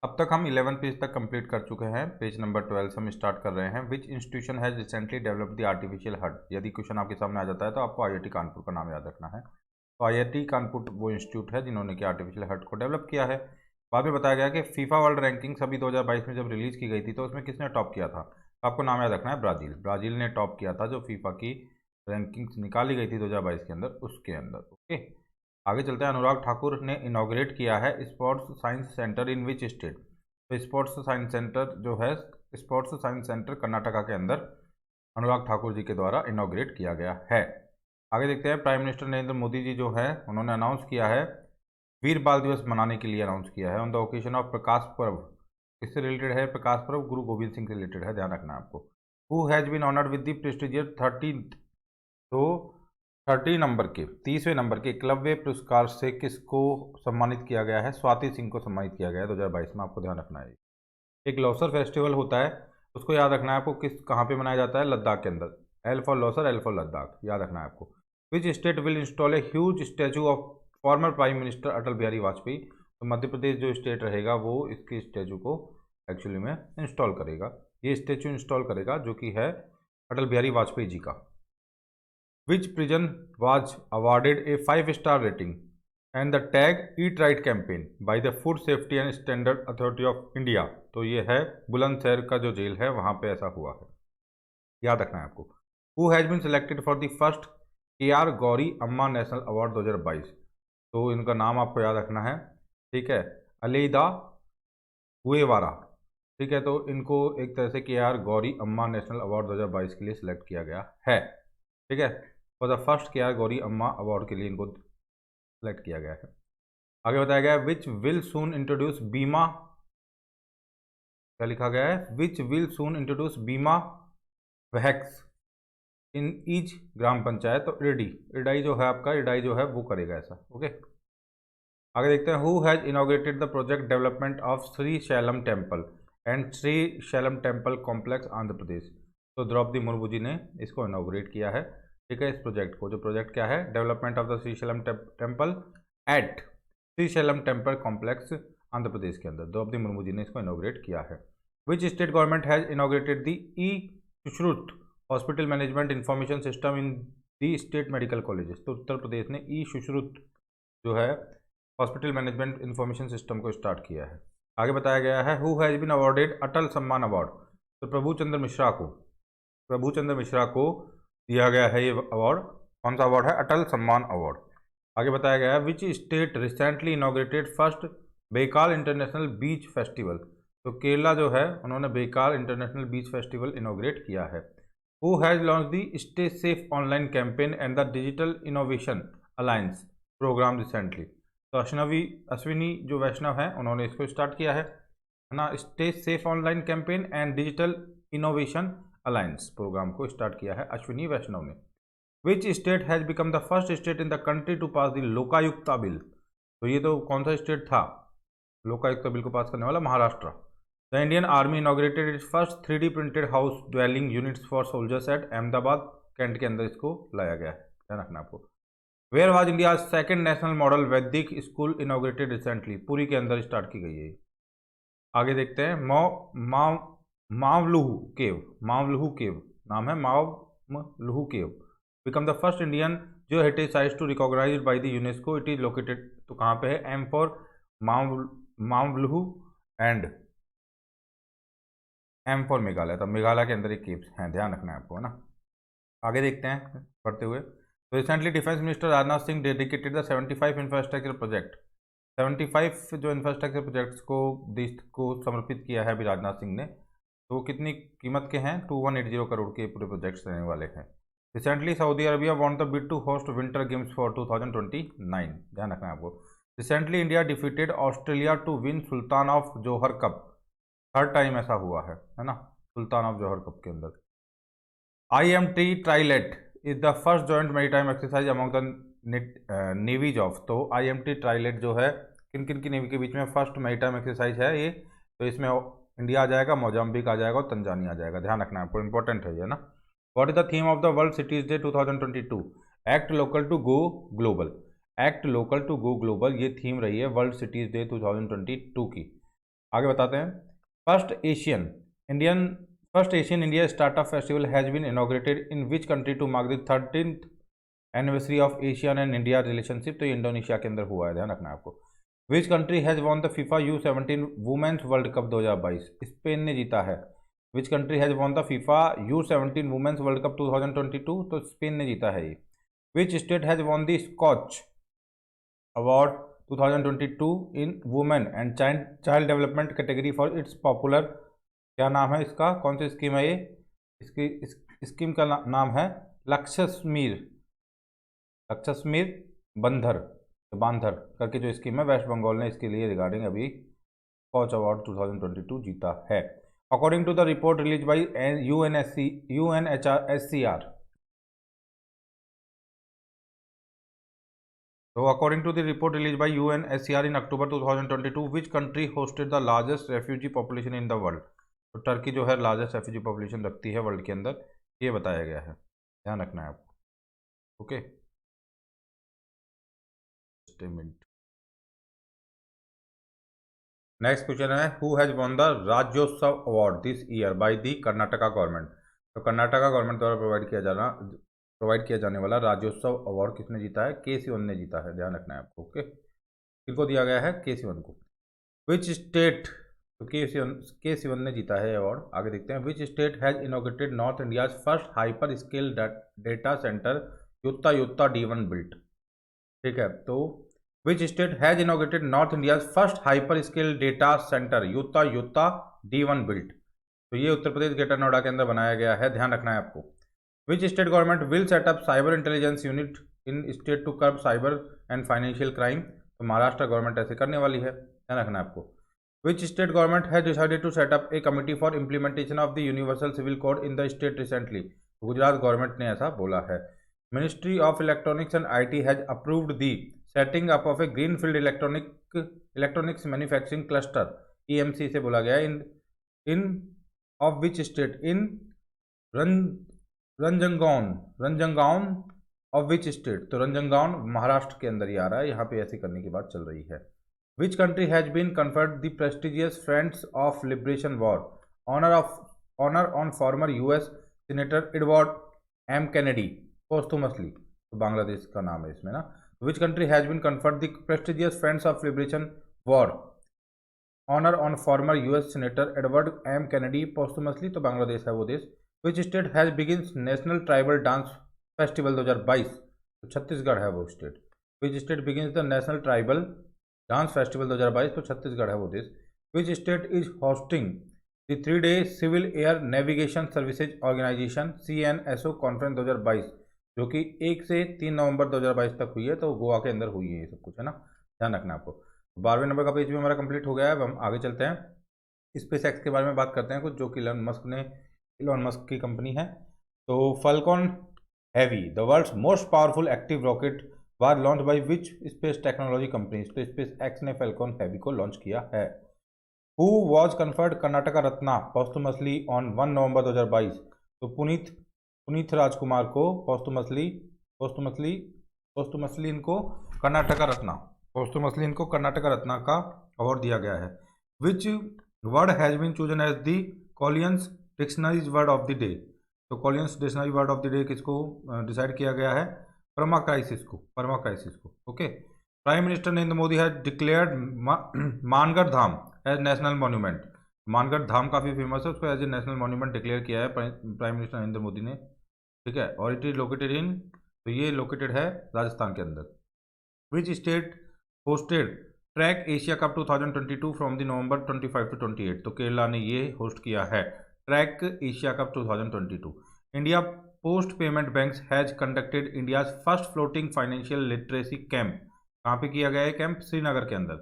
अब तक हम 11 पेज तक कंप्लीट कर चुके हैं। पेज नंबर 12 से हम स्टार्ट कर रहे हैं। विच institution has recently developed the artificial heart. यदि क्वेश्चन आपके सामने आ जाता है तो आपको आईआईटी कानपुर का नाम याद रखना है। तो आईआईटी कानपुर वो इंस्टीट्यूट है जिन्होंने कि आर्टिफिशियल हार्ट को डेवलप किया है। बाद में बताया गया कि फीफा वर्ल्ड रैंकिंग सभी 2022 में जब रिलीज की गई थी तो उसमें किसने टॉप किया था। आपको नाम याद रखना है, ब्राज़ील। ब्राज़ील ने टॉप किया था जो फीफा की रैंकिंग्स निकाली गई थी 2022 के अंदर, उसके अंदर। ओके, आगे चलते हैं। अनुराग ठाकुर ने इनॉग्रेट किया है sports science centre in which state. तो स्पोर्ट्स साइंस सेंटर जो है, स्पोर्ट्स साइंस सेंटर कर्नाटका के अंदर अनुराग ठाकुर जी के द्वारा इनॉग्रेट किया गया है। आगे देखते हैं। प्राइम मिनिस्टर नरेंद्र मोदी जी जो है उन्होंने अनाउंस किया है, वीर बाल दिवस मनाने के लिए अनाउंस किया है on the occasion of Prakash Parv. किससे रिलेटेड है प्रकाश पर्व? गुरु गोविंद सिंह से रिलेटेड है, ध्यान रखना है आपको। Who has been honoured with the prestigious 13th, तो 30वें नंबर के एकलव्य पुरस्कार से किसको सम्मानित किया गया है? स्वाति सिंह को सम्मानित किया गया है 2022 में, आपको ध्यान रखना है। एक लौसर फेस्टिवल होता है, उसको याद रखना है आपको, किस कहाँ पे मनाया जाता है? लद्दाख के अंदर। L for Losar, L for Ladakh, याद रखना है आपको। Which state will install a huge statue of former prime minister Atal Bihari Vajpayee. तो मध्य प्रदेश जो स्टेट रहेगा वो इसके स्टैचू को एक्चुअली में इंस्टॉल करेगा, ये स्टैचू इंस्टॉल करेगा जो कि है अटल बिहारी वाजपेयी जी का। Which prison was awarded a 5-star rating and the tag Eat Right campaign by the Food Safety and Standard Authority of India। तो ये है बुलंदशहर का जो जेल है वहाँ पे ऐसा हुआ है, याद रखना है आपको। Who has been selected for the first KR Gauri अम्मा नेशनल अवार्ड 2022। तो इनका नाम आपको याद रखना है, ठीक है, अलीदा हुएवारा। ठीक है, तो इनको एक तरह से KR गौरी अम्मा नेशनल अवार्ड 2022 के लिए सिलेक्ट किया गया है। ठीक है, for the first KR Gauri अम्मा अवार्ड के लिए इनको सिलेक्ट किया गया है। आगे बताया गया है विच विल सून इंट्रोड्यूस बीमा, क्या लिखा गया है? विच विल सून इंट्रोड्यूस बीमा वैक्स इन ईच ग्राम पंचायत। तो इडाई जो है आपका, इडाई जो है वो करेगा ऐसा। ओके, आगे देखते हैं। Who has inaugurated the project development of Srisailam temple and Srisailam temple complex Andhra Pradesh. तो द्रौपदी मुर्मू जी ने इसको इनॉग्रेट किया है। ठीक है, इस प्रोजेक्ट को, जो प्रोजेक्ट क्या है? Development of the Srisailam temple at Srisailam temple complex Andhra Pradesh के अंदर द्रौपदी मुर्मू जी ने इसको इनॉग्रेट किया है। Which state government has inaugurated the e Sushrut hospital management information system in the state medical colleges. तो उत्तर प्रदेश ने ई सुश्रुत जो है हॉस्पिटल मैनेजमेंट इंफॉर्मेशन सिस्टम को स्टार्ट किया है। आगे बताया गया है who has been awarded Atal Samman award. तो प्रभुचंद्र मिश्रा को दिया गया है ये अवार्ड। कौन सा अवार्ड है? अटल सम्मान अवार्ड। आगे बताया गया है which state recently inaugurated first Bekal international beach festival. तो केरला जो है उन्होंने Bekal international beach festival inaugurate किया है। Who has launch the stay safe online campaign and the digital innovation alliance programme recently. तो अश्विनी जो वैष्णव हैं उन्होंने इसको स्टार्ट किया है ना, stay safe online campaign and digital innovation alliance programme को स्टार्ट किया है अश्विनी वैष्णव ने। Which state has become the first state in the country to pass the Lokayukta bill. तो ये तो कौन सा स्टेट था लोकायुक्ता बिल को पास करने वाला? Maharashtra. The Indian army inaugurated its first 3D printed house dwelling units for soldiers at Ahmedabad cantt के अंदर इसको लाया गया है, ध्यान रखना आपको। Where was India second national model Vedic school inaugurated recently. Puri के अंदर स्टार्ट की गई है। आगे देखते हैं। मावलुहु केव नाम है, Mawluh cave become the first Indian geo heritage site to recognized by the UNESCO. It is located, तो कहाँ पे है? M for Mawluh and M for Meghalaya. तो मेघालय के अंदर एक केव्स हैं, ध्यान रखना है आपको, है ना। आगे देखते हैं पढ़ते हुए। तो recently defence minister Rajnath Singh dedicated the 75 infrastructure project. 75 जो इंफ्रास्ट्रक्चर प्रोजेक्ट्स को देश को समर्पित किया है अभी राजनाथ सिंह ने। तो वो कितनी कीमत के हैं? 2180 करोड़ के पूरे प्रोजेक्ट्स रहने वाले हैं। Recently Saudi Arabia want the bid to host winter games for 2029, ध्यान रखना है आपको। Recently India defeated Australia to win Sultan of Johor cup. Third time ऐसा हुआ है ना, सुल्तान ऑफ जोहर कप के अंदर। IMT Trilat is the first joint maritime exercise among the navies of. तो IMT ट्राइलेट जो है किन किन की नेवी के बीच में फर्स्ट मैरीटाइम एक्सरसाइज है ये। तो इसमें इंडिया आ जाएगा, मोजाम्बिक आ जाएगा और तंजानिया आ जाएगा, ध्यान रखना है आपको, इंपॉर्टेंट है ये ना। What is the theme of the world cities day 2022? Act local to go global. Act local to go global ये थीम रही है वर्ल्ड सिटीज डे 2022 की। आगे बताते हैं। First ASEAN India startup festival has been inaugurated in which country to mark the 13th anniversary of ASEAN and India relationship. तो ये Indonesia के अंदर हुआ है, ध्यान रखना है आपको। Which country has won the FIFA U17 women's world cup 2022। Spain ने जीता है। Which country has won the FIFA U17 women's world cup 2022। तो स्पेन ने जीता है ये। Which state has won the Skoch award 2022 in women and child development category for its popular, क्या नाम है इसका, कौन सी स्कीम है ये, इसकी स्कीम का नाम है लक्ष्यस्मीर बांधर करके जो स्कीम है। वेस्ट बंगाल ने इसके लिए रिगार्डिंग अभी स्कॉच अवार्ड 2022 जीता है, according to the report release by UNHCR। So according to the report released by UNHCR in October 2022, which country hosted the largest refugee population in the world? तो Turkey जो है largest refugee population रखती है world के अंदर, ये बताया गया है, ध्यान रखना है आपको। ओके, नेक्स्ट क्वेश्चन है, who has won the Rajyotsav award this year by the Karnataka government. तो कर्नाटका गवर्नमेंट द्वारा प्रोवाइड किया जाने वाला राज्योत्सव अवार्ड किसने जीता है? के-सिवन ने जीता है, ध्यान रखना है आपको। ओके, किनको दिया गया है? के-सिवन को। विच स्टेट, तो के-सिवन ने जीता है अवार्ड। आगे देखते हैं, which state has inaugurated north India's first hyper scale data centre Yotta D1 built. ठीक है, तो which state has inaugurated north India's first hyper scale data centre Yotta D1 built. तो ये उत्तर प्रदेश ग्रेटर नोएडा के अंदर बनाया गया है, ध्यान रखना है आपको। Which state government will set up cyber intelligence unit in state to curb cyber and financial crime. तो महाराष्ट्र गवर्नमेंट ऐसे करने वाली है, ध्यान रखना है आपको। Which state government has decided to set up a committee for implementation of the universal civil code in the state recently. Gujarat government ने ऐसा बोला है। Ministry of electronics and IT has approved the setting up of a green field electronics manufacturing cluster, EMC से बोला गया in of which state, in Ranjangaon of which state. तो रंजनगांव महाराष्ट्र के अंदर ही आ रहा है, यहाँ पे ऐसी करने की बात चल रही है। Which country has been conferred the prestigious friends of liberation war honour on former US senator Edward M Kennedy posthumously. तो बांग्लादेश का नाम है इसमें ना। Which country has been conferred the prestigious friends of liberation war honour on former US senator Edward M Kennedy posthumously. तो बांग्लादेश है वो देश। Which state has begins national tribal dance festival 2022। तो छत्तीसगढ़ है वो state. Which state begins the national tribal dance festival 2022। तो छत्तीसगढ़ है वो देश। Which state is hosting the 3-day civil air navigation services organisation CNSO conference 2022, जो कि 1 से 3 नवंबर 2022 तक हुई है। तो गोवा के अंदर हुई है ये सब कुछ, है ना, ध्यान रखना आपको। 12वें नंबर का पेज भी हमारा कंप्लीट हो गया है। अब हम आगे चलते हैं, स्पेस एक्स के बारे में बात करते हैं कुछ, जो कि इलॉन मस्क की कंपनी है। तो Falcon Heavy the world's most powerful active rocket was launch by which space technology companies. तो स्पेस एक्स ने फॉल्कन हैवी को लॉन्च किया है। Who was conferred Karnataka Ratna posthumously on 1 November 2022। तो पुनीत राजकुमार को पोस्टुमसली इनको कर्नाटका रत्ना का अवार्ड दिया गया है। Which word has been chosen as the Collins dictionary's word of the day. तो Collins dictionary word of the day किसको डिसाइड किया गया है? परमा क्राइसिस को। Okay, prime minister Narendra Modi has declared Mangarh Dham as national monument. Mangarh Dham काफ़ी फेमस है, उसको as a national monument declare किया है प्राइम मिनिस्टर नरेंद्र मोदी ने। ठीक है, और इट इज लोकेटेड इन, तो ये लोकेटेड है राजस्थान के अंदर। Which state hosted track Asia cup 2022 from the November 25 to 28। तो केरला ने ये होस्ट किया है track Asia cup 2022। India post payment banks has conducted India's first floating financial literacy camp. कहाँ पे किया गया है कैंप? श्रीनगर के अंदर।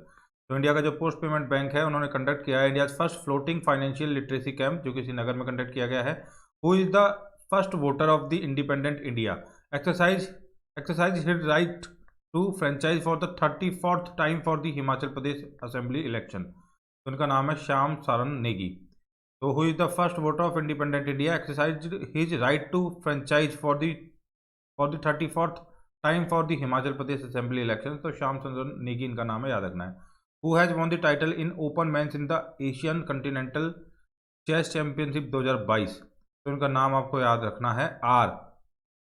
तो इंडिया का जो पोस्ट पेमेंट बैंक है उन्होंने कंडक्ट किया है India's first floating financial literacy camp, जो कि श्रीनगर में कंडक्ट किया गया है। Who is the first voter of the independent India exercise his right to franchise for the 34th time for the Himachal Pradesh assembly election. तो उनका नाम है श्याम सरन नेगी। तो who is the first voter of independent India exercise his right to franchise for the 34th time for the Himachal Pradesh assembly election. तो श्याम चंद्र नेगी इनका नाम है, याद रखना है। Who has won the title in open men's in the Asian continental chess championship 2022? तो इनका नाम आपको याद रखना है आर,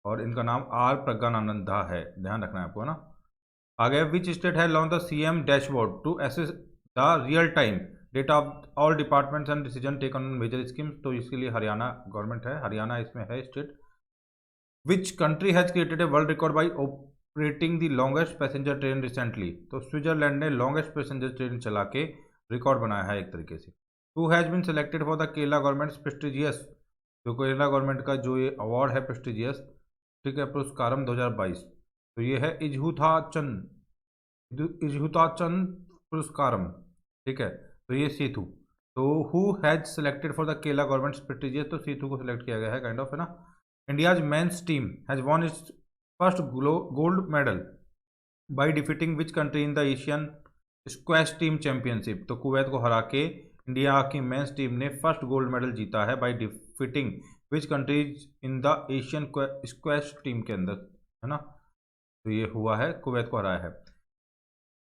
और इनका नाम आर प्रज्ञानंदा है, ध्यान रखना है आपको, है ना। आगे, विच स्टेट है launch the CM dashboard to access the real time data of all departments and decision taken on major schemes? तो इसके लिए हरियाणा गवर्नमेंट है, हरियाणा इसमें है state. Which country has created a world record by operating the longest passenger train recently? तो Switzerland ने longest passenger train चला के रिकॉर्ड बनाया है एक तरीके से। Who has been selected for the Kerala government prestigious, जो केरला गवर्नमेंट का जो ये अवार्ड है प्रेस्टिजियस, ठीक है, पुरस्कारम 2022, तो ये है इजहुताचन पुरस्कारम, ठीक है, तो ये सेतु। तो who has selected for the Kerala government prestigious, तो सेतु को सिलेक्ट किया गया है, काइंड ऑफ, है ना। India's men's team has won it's first gold medal by defeating which country in the Asian squash team championship? तो कुवैत को हरा के इंडिया की मेंस टीम ने फर्स्ट गोल्ड मेडल जीता है by defeating which countries in the Asian squash team के अंदर, है ना। तो ये हुआ है, कुवैत को हराया है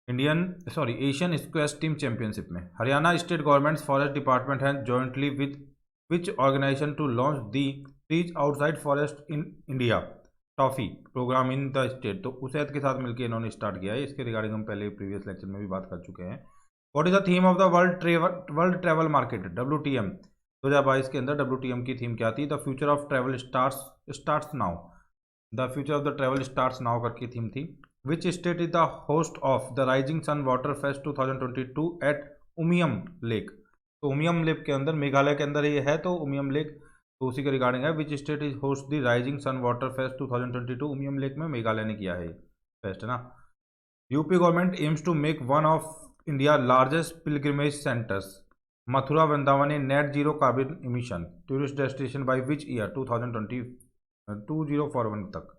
एशियन स्क्वैश टीम चैंपियनशिप में। Haryana state government forest department है jointly with which organisation to launch the trees outside forest in India TOFI programme in the state? तो उसैद के साथ मिलकर इन्होंने स्टार्ट किया है, इसके रिगार्डिंग हम पहले प्रीवियस लेक्चर में भी बात कर चुके हैं। What is the theme of the world travel market WTM 2022 के अंदर? WTM की थीम क्या थी? The future of travel starts now, the future of the travel starts now करके थीम थी। Which state is the host of the rising sun water fest 2022 at Umiam lake? तो Umiam lake के अंदर, मेघालय के अंदर ये है, तो उमियम लेक, तो उसी के रिगार्डिंग है। Which state is host the rising sun water fest 2022? Umiam lake में मेघालय ने किया है फेस्ट, है ना। UP government aims to make one of India largest pilgrimage centres Mathura Vrindavan a net zero carbon emission tourist destination by which year? 2041 तक।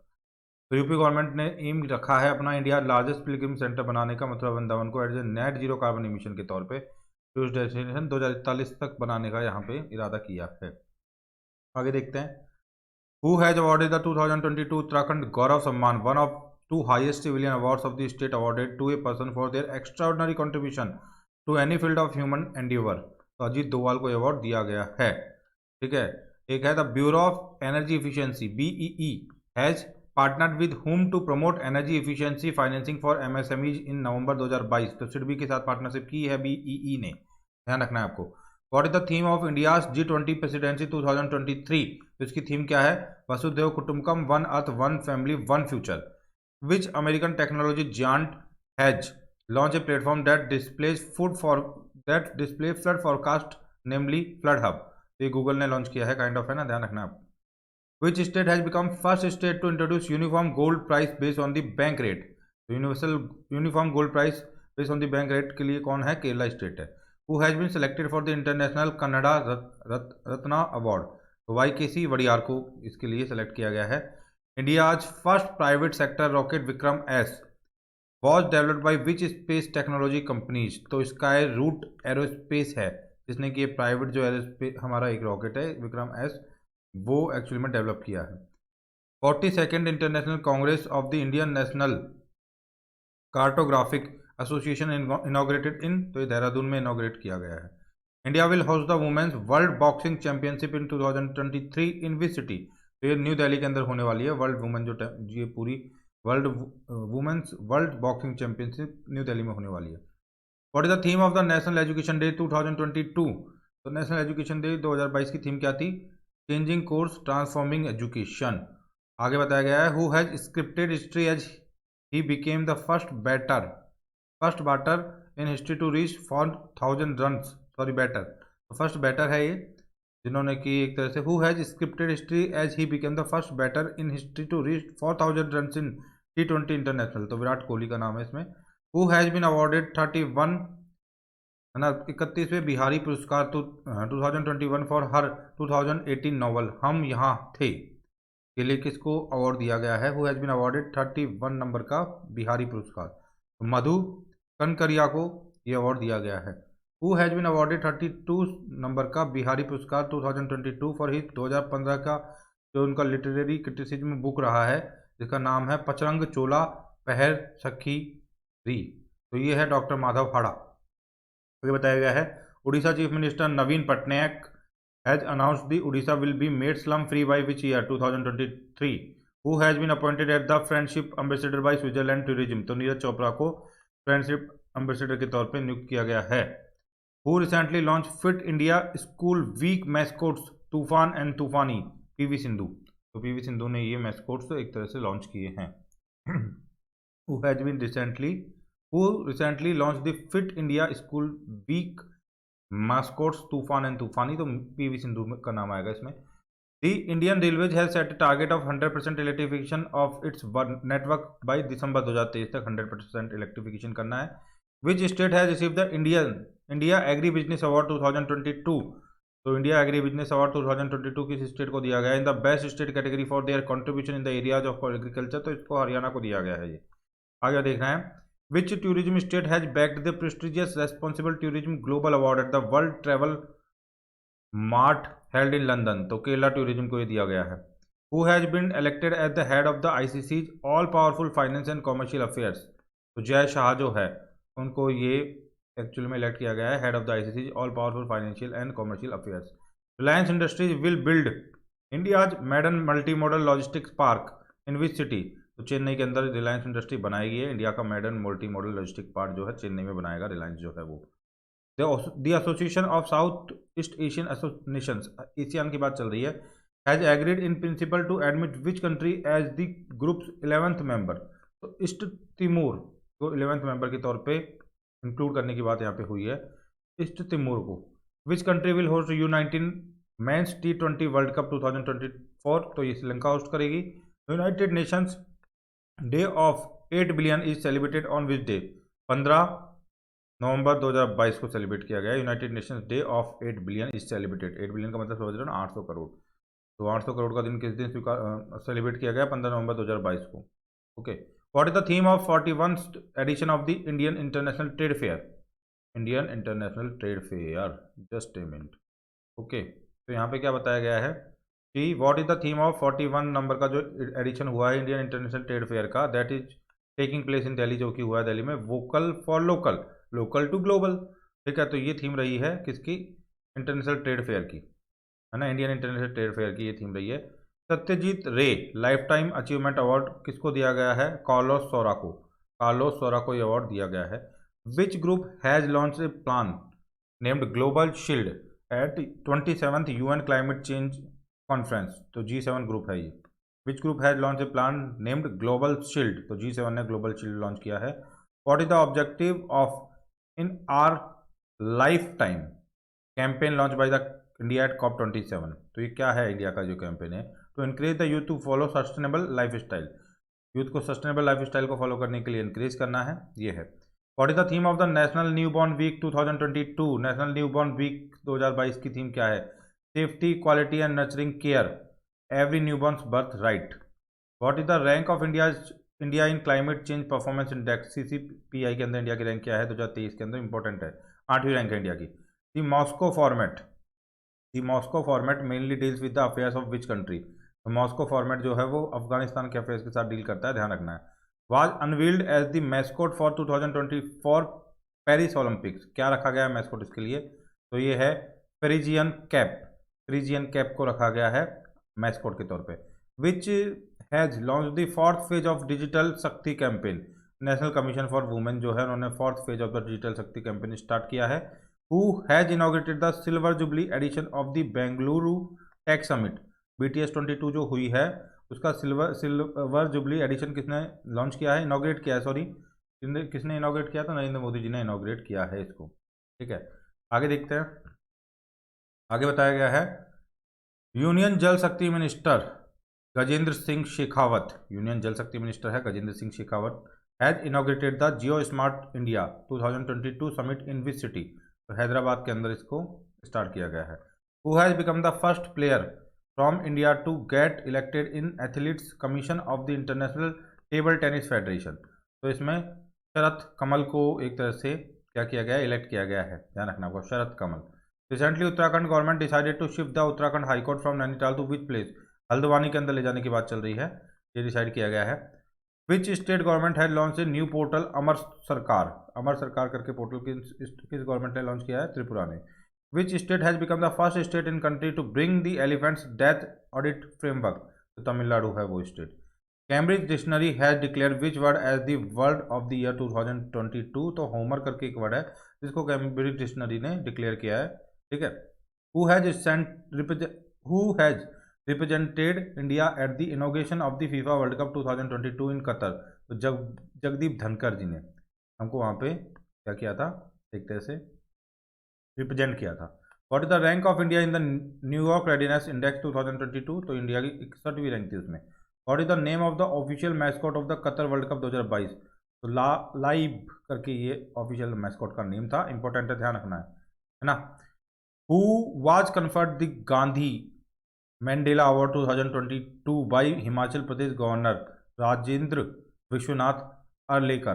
तो UP government ने M रखा है अपना इंडिया लार्जेस्ट पिलग्रिम सेंटर बनाने का, मथुरा वृंदावन को as a net zero carbon emission के तौर पे टूरिस्ट डेस्टिनेशन 2041 तक बनाने का यहाँ पे इरादा किया है। आगे देखते हैं। Who has awarded the 2022 Uttarakhand Gaurav Samman, one of 2 highest civilian awards of the state, awarded to a person for their extraordinary contribution to any field of human endeavour? तो अजीत डोवाल को अवार्ड दिया गया है, ठीक है। एक है the bureau of energy efficiency BEE has partnered with whom to promote energy efficiency financing for MSMEज इन नवंबर 2022? तो सिडबी के साथ पार्टनरशिप की है BEE ने, ध्यान रखना है आपको। What is the theme of India's G20 presidency 2023? तो इसकी थीम क्या है? वसुधैव कुटुंबकम, one earth one family one future. Which American technology giant has launch a platform that displays flood forecast namely flood hub? तो ये गूगल ने launch किया है, काइंड ऑफ, है ना, ध्यान रखना है आप। Which state has become first state to introduce uniform gold price based on the bank rate? तो uniform gold price based on the bank rate के लिए कौन है? केरला स्टेट है। Who has been selected for the international Kannada Ratna award? तो YKC Wadiyar को इसके लिए सेलेक्ट किया गया है। India's first private sector rocket Vikram S was developed by which space technology companies? तो स्काई रूट एरोस्पेस है जिसने कि ये प्राइवेट जो एरोस्पेस हमारा एक रॉकेट है विक्रम S, वो एक्चुअली में डेवलप किया है। 42nd international congress of the Indian national cartographic association inaugurated in? तो ये देहरादून में इनॉग्रेट किया गया है। India will host the women's world boxing championship in 2023 in which city? तो ये न्यू दिल्ली के अंदर होने वाली है। वर्ल्ड वुमेन जो ये पूरी women's world boxing championship New Delhi में होने वाली है। What is the theme of the national education day 2022? तो नेशनल एजुकेशन डे 2022 की थीम क्या थी? Changing course transforming education. आगे बताया गया है who has scripted history as he became the first batter in history to reach 4000 run, sorry batter, तो first batter है ये जिन्होंने कि एक तरह से who has scripted history as he became the first batter in history to reach 4000 run in T20 international, तो विराट कोहली का नाम है इसमें। हु हैज बीन अवॉर्डेड 31 है ना 31वें बिहारी पुरस्कार 2021 फॉर हर 2018 नॉवल हम यहाँ थे के लिए किसको अवार्ड दिया गया है? Who has been awarded 31 number का बिहारी पुरस्कार? मधु कनकरिया को ये अवार्ड दिया गया है। Who has been awarded 32 number का बिहारी पुरस्कार 2022 फॉर हिज 2015 का जो उनका लिटरेरी क्रिटिसिज्म बुक रहा है जिसका नाम है पचरंग चोला पहर सखी री? तो ये है डॉक्टर माधव हाड़ा, आगे बताया गया है Orissa chief minister Naveen Patnaik has announced the Orissa will be made slum free by which year 2023, who has been appointed at the friendship ambassador by Switzerland tourism. तो नीरज चोपड़ा को फ्रेंडशिप एम्बेसडर के तौर पे नियुक्त किया गया है। Who recently launch Fit India school week mascots Toofan and तूफानी, पीवी सिंधु। तो पीवी सिंधु ने ये मैस्कोट्स एक तरह से लॉन्च किए हैं। Who has been recently launch the Fit India school week mascots Toofan and तूफानी, तो पीवी सिंधु का नाम आएगा इसमें। The Indian railways has set target of 100% electrification of its network by December 2023 तक 100% इलेक्ट्रिफिकेशन करना है। Which state has receive the India agri business award 2022। तो इंडिया एग्री बिजनेस अवार्ड 2022 किस स्टेट को दिया गया है in the best state category for their contribution in the areas of agriculture. तो इसको हरियाणा को दिया गया है। ये आगे देखना है which tourism state has backed the prestigious responsible tourism global award at the world travel mart held in London. तो केरला टूरिज्म को ये दिया गया है। Who has been elected at the head of the ICC all powerful finance and commercial affairs. तो जय शाह जो है उनको ये एक्चुअली में इलेक्ट किया गया है head of the ICC all powerful financial and commercial affairs. Reliance industries will build India's modern multi modal logistics park in which city. तो चेन्नई के अंदर रिलायंस इंडस्ट्री बनाएगी है इंडिया का modern multi model logistic park जो है चेन्नई में बनाएगा रिलायंस जो है वो। The association of South East Asian nations, ASEAN की बात चल रही है, has agreed in principle to admit which country as the group's 11th member. तो ईस्ट तिमोर को 11th मेंबर के तौर पे इंक्लूड करने की बात यहाँ पे हुई है। ईस्ट तिमोर को which country will host U19 men's T20 world cup 2024। तो ये श्रीलंका होस्ट करेगी। United nations day of 8 billion is celebrated on which day. 15 नवंबर 2022 को सेलिब्रेट किया गया। United nations day of 8 billion is celebrated. 8 billion का मतलब समझ रहे हो ना 800 करोड़। तो 800 करोड़ का दिन किस दिन सेलिब्रेट किया गया 15 नवंबर 2022 को। Okay, what is the theme of 41st edition of the Indian international trade fair. Indian international trade fair, just a minute. Okay, तो यहाँ पे क्या बताया गया है कि what is the theme of 41 number का जो एडिशन हुआ है इंडियन इंटरनेशनल ट्रेड फेयर का, that is taking place in Delhi, जो कि हुआ है दिल्ली में। Vocal for local, local to global. ठीक है, तो ये थीम रही है किसकी, इंटरनेशनल ट्रेड फेयर की, है ना, इंडियन इंटरनेशनल ट्रेड फेयर की ये थीम रही है। सत्यजीत रे लाइफ टाइम अचीवमेंट अवार्ड किसको दिया गया है, कार्लोस सोरा को। कार्लोस सोरा को ये अवार्ड दिया गया है। Which group has launch a plan named global shield at 27th UN climate change conference. तो G7 ग्रुप है ये। Which group has launch a plan named global shield. तो G7 ने ग्लोबल शील्ड लॉन्च किया है। What is the objective of in our life time campaign launch by the India at COP27। तो ये क्या है इंडिया का जो कैंपेन है, तो encourage the youth to follow sustainable life style. Youth को सस्टेनेबल लाइफ स्टाइल को फॉलो करने के लिए इंकरेज करना है, ये है। What is the theme of the national newborn week 2022। National newborn week 2022 की थीम क्या है, safety quality and nurturing care every newborn's birth right. What is the rank of India in climate change performance index, CCPI के अंदर India की rank क्या है 2023 के अंदर, इंपॉर्टेंट है, 8वीं रैंक है इंडिया की। The Moscow format mainly deals with the affairs of which country. तो मॉस्को फॉर्मेट जो है वो अफगानिस्तान के अफेयर्स के साथ डील करता है, ध्यान रखना है। Was unveiled as the mascot for 2024 Paris Olympics. क्या रखा गया है मैस्कोट इसके लिए, तो ये है पेरिजियन कैप को रखा गया है मैस्कोट के तौर पे। Which has launch the 4th phase of digital Shakti campaign. National commission for women जो है उन्होंने 4th phase of the digital Shakti campaign start किया है। Who has inaugurated the silver jubilee edition of the Bengaluru tech summit. BTS 22 जो हुई है उसका silver jubilee edition किसने लॉन्च किया है, इनॉग्रेट किया है, सॉरी किसने इनॉग्रेट किया, तो नरेंद्र मोदी जी ने इनॉग्रेट किया है इसको। ठीक है, आगे देखते हैं। आगे बताया गया है union Jal Shakti minister Gajendra Singh Shekhawat, union Jal Shakti minister है Gajendra Singh Shekhawat, has inaugurated the geo smart India 2022 summit in which city. तो हैदराबाद के अंदर इसको स्टार्ट किया गया है। Who has become the first player from India to get elected in athletes commission of the international table tennis federation. तो इसमें शरत कमल को एक तरह से क्या किया गया है, इलेक्ट किया गया है, ध्यान रखना आपको, Sharath Kamal. Recently Uttarakhand government decided to shift the Uttarakhand high court from Nainital to which place. Haldwani के अंदर ले जाने की बात चल रही है, ये डिसाइड किया गया है। Which state government has launch a new portal Amar Sarkar, Amar सरकार करके पोर्टल किस गवर्नमेंट ने लॉन्च किया है? त्रिपुरा ने। Which state has become the first state in country to bring the elephants death audit framework? तो तमिलनाडु है वो स्टेट। Cambridge dictionary has declare which word as the word of the year 2022? तो होमर करके एक वर्ड है जिसको कैम्ब्रिज डिक्शनरी ने डिक्लेयर किया है, ठीक है। Who has represented India at the inauguration of the FIFA world cup 2022 in Qatar? तो जगदीप धनखड़ जी ने हमको वहाँ पे क्या किया था, एक तरह से रिप्रेजेंट किया था। What is the rank of India in the New York readiness index 2022? तो इंडिया की 61वीं रैंक थी उसमें। What is the name of the official mascot of the Qatar world cup 2022? तो लाइव करके ये ऑफिशियल मैस्कॉट का नेम था, इंपॉर्टेंट है, ध्यान रखना है ना। Who was conferred the Gandhi mandala award 2022 by Himachal Pradesh governor Rajendra Vishwanath Arlekar?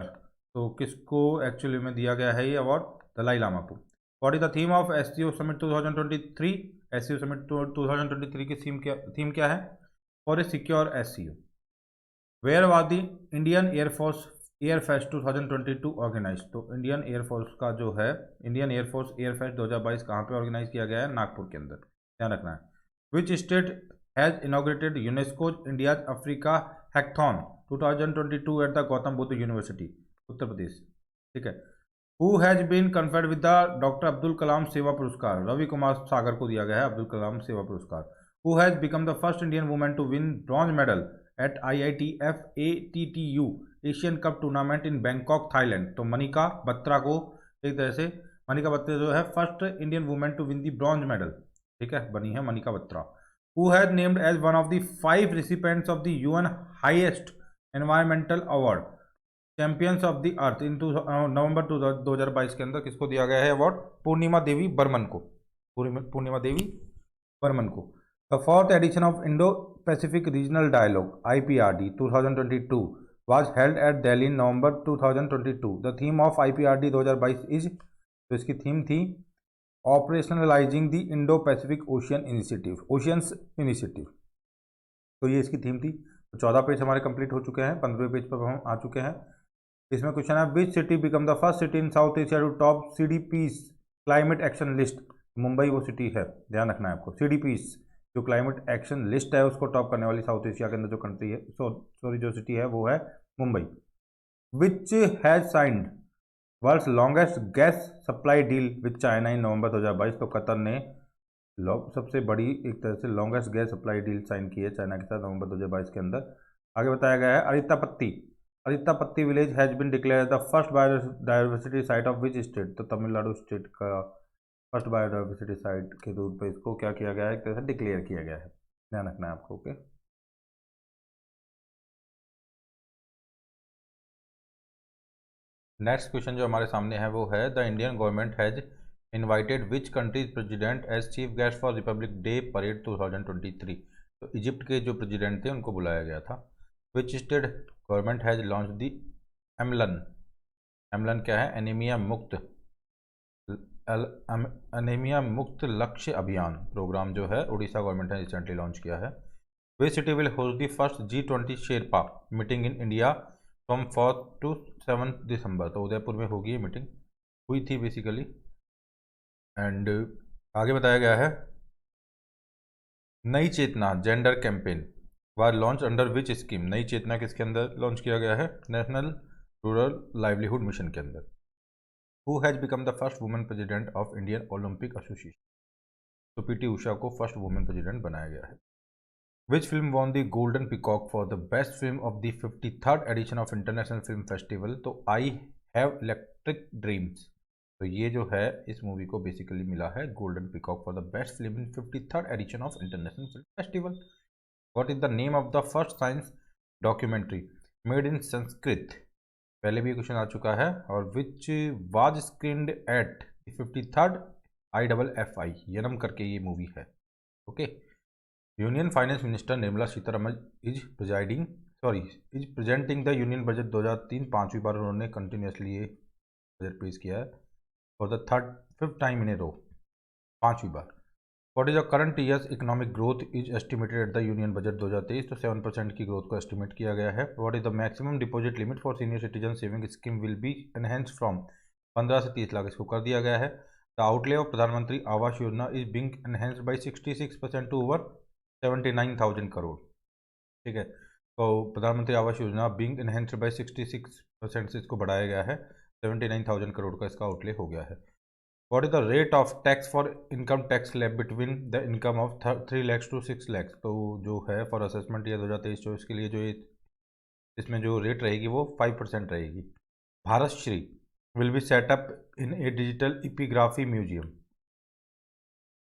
तो किसको एक्चुअली में दिया गया है ये अवार्ड? दलाई लामा को। What is the theme of SCO summit 2023? SCO summit 2023 की थीम क्या है? For a secure SCO. Where was the Indian air force airfest 2022 organize? तो इंडियन एयरफोर्स का जो है इंडियन एयरफोर्स एयरफेस्ट 2022 कहाँ पे ऑर्गेनाइज किया गया है? नागपुर के अंदर, ध्यान रखना है। Which state has inaugurated UNESCO's India's Africa hackathon 2022 at the Gautam Buddha university? Uttar Pradesh, ठीक है। Who has been conferred with the doctor Abdul Kalam सेवा पुरस्कार? रवि कुमार सागर को दिया गया है अब्दुल कलाम सेवा पुरस्कार। Who has become the first Indian women to win bronze medal at IITF ATTU Asian cup tournament in Bangkok Thailand? तो मनिका बत्रा को, एक तरह से मनिका बत्रा जो है first Indian women to win the bronze medal, ठीक है, बनी है Manika Batra. Who has named as one of the 5 recipients of the UN highest environmental award champions of the earth in November 2022 के अंदर किसको दिया गया है अवार्ड? पूर्णिमा देवी बर्मन को, पूर्णिमा देवी बर्मन को। The fourth edition of Indo Pacific regional dialogue IPRD 2022 was held at Delhi in November 2022. The theme of IPRD 2022 is, तो इसकी थीम थी operationalising the Indo Pacific ocean initiative, oceans initiative. तो ये इसकी थीम थी। तो 14 पेज हमारे complete हो चुके हैं, 15वें पेज पर हम आ चुके हैं। इसमें क्वेश्चन है which city become the first city in South Asia to top CDP's climate action list? Mumbai वो सिटी है, ध्यान रखना है आपको। CDP's जो क्लाइमेट एक्शन लिस्ट है उसको टॉप करने वाली साउथ एशिया के अंदर जो कंट्री है, सॉरी जो सिटी है वो है Mumbai. Which has signed world's longest gas supply deal with China in November 2022? तो कतर ने सबसे बड़ी एक तरह से longest gas supply deal sign की है चाइना के साथ नवंबर 2022 के अंदर। आगे बताया गया है Arittapatti village has been declare the first biodiversity site of which state? तो तमिलनाडु स्टेट का फर्स्ट बायोडाइवर्सिटी साइट के रूप में इसको क्या किया गया है, एक तरह से डिक्लेयर किया गया है, ध्यान रखना है आपको। ओके, नेक्स्ट क्वेश्चन जो हमारे सामने है वो है the Indian government has invited which countries president as chief guest for republic day parade 2023? तो इजिप्ट के जो प्रेसिडेंट थे उनको बुलाया गया था। Which state government has launch the Amlan क्या है? एनीमिया मुक्त लक्ष्य अभियान प्रोग्राम जो है उड़ीसा गवर्नमेंट ने रिसेंटली लॉन्च किया है। Which city will host the first G20 sherpa meeting in India from 4 to 7 December? तो उदयपुर में होगी ये मीटिंग, हुई थी बेसिकली। एंड आगे बताया गया है Nayi Chetna gender campaign was launch under which scheme? Nayi Chetna किसके अंदर लॉन्च किया गया है? नेशनल रूरल लाइवलीहुड मिशन के अंदर। Who has become the first women president of Indian Olympic association? तो PT उषा को फर्स्ट वुमेन प्रेसिडेंट बनाया गया है। Which film won the golden peacock for the best film of the 53rd edition of international film festival? तो I have electric dreams. तो ये जो है इस मूवी को बेसिकली मिला है golden peacock for the best film in 53rd edition of international film festival. What is the name of the first science documentary made in Sanskrit? पहले भी क्वेश्चन आ चुका है। और which was screened at 53rd IFFI Yanam करके ये movie है। Okay, union finance minister Nirmala Sitharaman is presenting the union budget 2003, 5वीं बार उन्होंने कंटिन्यूसली ये बजट पेश किया है for the 5th time in a row, 5वीं बार। What is the current year's economic growth is estimated at the union budget 2023, तो 7% की ग्रोथ को एस्टिमेट किया गया है। What is the maximum deposit limit for senior citizen saving scheme will B enhance from 15 से 30 लाख, इसको कर दिया गया है। The outlay of Pradhan Mantri Awas Yojana is being enhanced by 66% to over 79,000 crore. ठीक है, तो प्रधानमंत्री आवास योजना बिंग एनहेंस्ड बाई 66% से इसको बढ़ाया गया है, 79,000 करोड़ का इसका आउटले हो गया है। What is the rate of tax for income tax slab between the income of 3 lakhs to 6 lakhs? तो जो है फॉर असेसमेंट ईयर 2023-24 के लिए जो इसमें जो रेट रहेगी वो 5% रहेगी। Bharat Shri will be set up in a digital epigraphy museum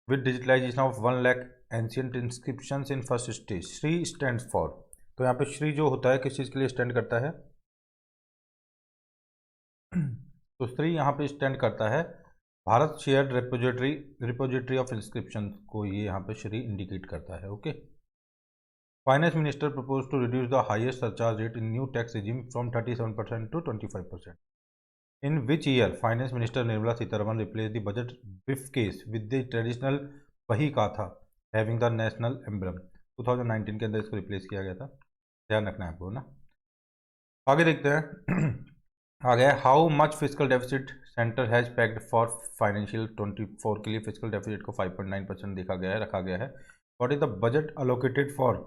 with digitalisation of 1 lakh ancient inscriptions in first stage. Shri stand for, तो यहाँ पे श्री जो होता है किस चीज़ के लिए स्टैंड करता है? तो श्री यहाँ पे स्टैंड करता है Bharat share repository of inscription को, ये यहाँ पे श्री इंडिकेट करता है। Okay, finance minister propose to reduce the highest surcharge rate in new tax regime from 37% to 25%। In which year finance minister Nirmala Sitharaman replace the budget brief case with the traditional वही गाथा having the national emblem. 2019 के अंदर इसको replace किया गया था, ध्यान रखना है आपको ना। आगे देखते हैं आ गया how much physical deficit centre has packed for financial 24 के लिए फिजिकल डेफिसिट को 5.9% देखा गया है, रखा गया है। What is the budget allocated for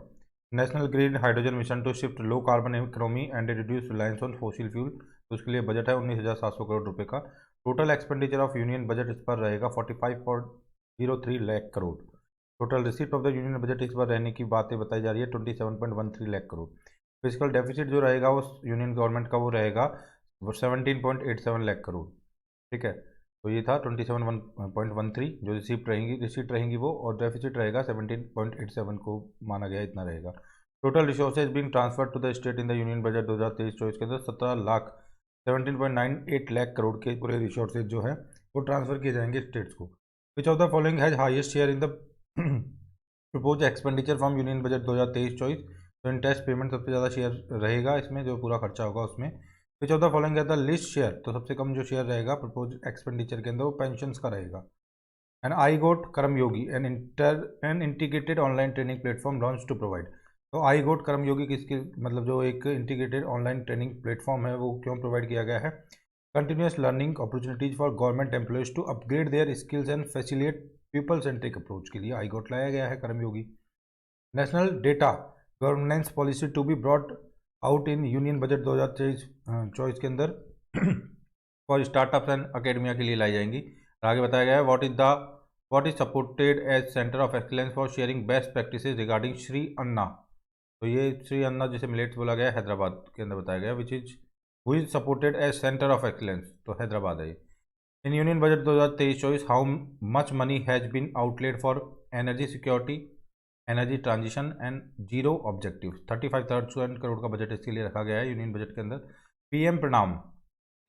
national green hydrogen mission to shift low carbon economy and reduce reliance on fossil fuel, तो उसके लिए बजट है 19,700 करोड़ रुपए का। Total expenditure of union budget इस पर रहेगा 45.03 lakh crore. Total receipt of the union budget इस पर रहने की बातें बताई जा रही है 27.13 लाख करोड़। फिजिकल डेफिसिट जो रहेगा वो यूनियन गवर्नमेंट का वो रहेगा वो 17.87 लाख करोड़। ठीक है, तो ये था 27.13 जो रिसीट रहेंगी वो, और डेफिसिट रहेगा 17.87 को माना गया इतना रहेगा। Total resources being transfer to the state in the union budget 2023-24 के अंदर 17,98 लाख करोड़ के पूरे रिसोर्सेज जो है वो ट्रांसफर किए जाएंगे स्टेट्स को। Which of the following has highest share in the propose expenditure from union budget 2023-24, तो इन टैक्स पेमेंट सबसे ज़्यादा शेयर रहेगा इसमें, जो पूरा खर्चा होगा उसमें। विच ऑफ द फॉलोइंग है द लिस्ट शेयर, तो सबसे कम जो शेयर रहेगा प्रपोज एक्सपेंडिचर के अंदर वो पेंशन का रहेगा। And I got Karmayogi an integrated online training platform launch to provide, तो आई गोट कर्मयोगी किसके मतलब जो एक इंटीग्रेटेड ऑनलाइन ट्रेनिंग प्लेटफॉर्म है वो क्यों प्रोवाइड किया गया है? Continuous learning opportunities for government employees to upgrade their skills and facilitate people centric approach के लिए आई गोट लाया गया है Karmayogi. National data governance policy to be brought out in union budget 2023-24 के अंदर फॉर स्टार्टअप्स एंड अकेडमिया के लिए लाई जाएंगी। आगे बताया गया है what is supported as centre of excellence for sharing best practices regarding Shri Anna, तो ये श्री अन्ना जिसे मिलेट्स बोला गया है हैदराबाद के अंदर बताया गया, which is who is supported as centre of excellence, तो हैदराबाद है। In union budget 2023-24 how much money has been outlaid for energy security, energy transition and zero objective, 35,000 crore का बजट इसके लिए रखा गया है यूनियन बजट के अंदर। PM Pranam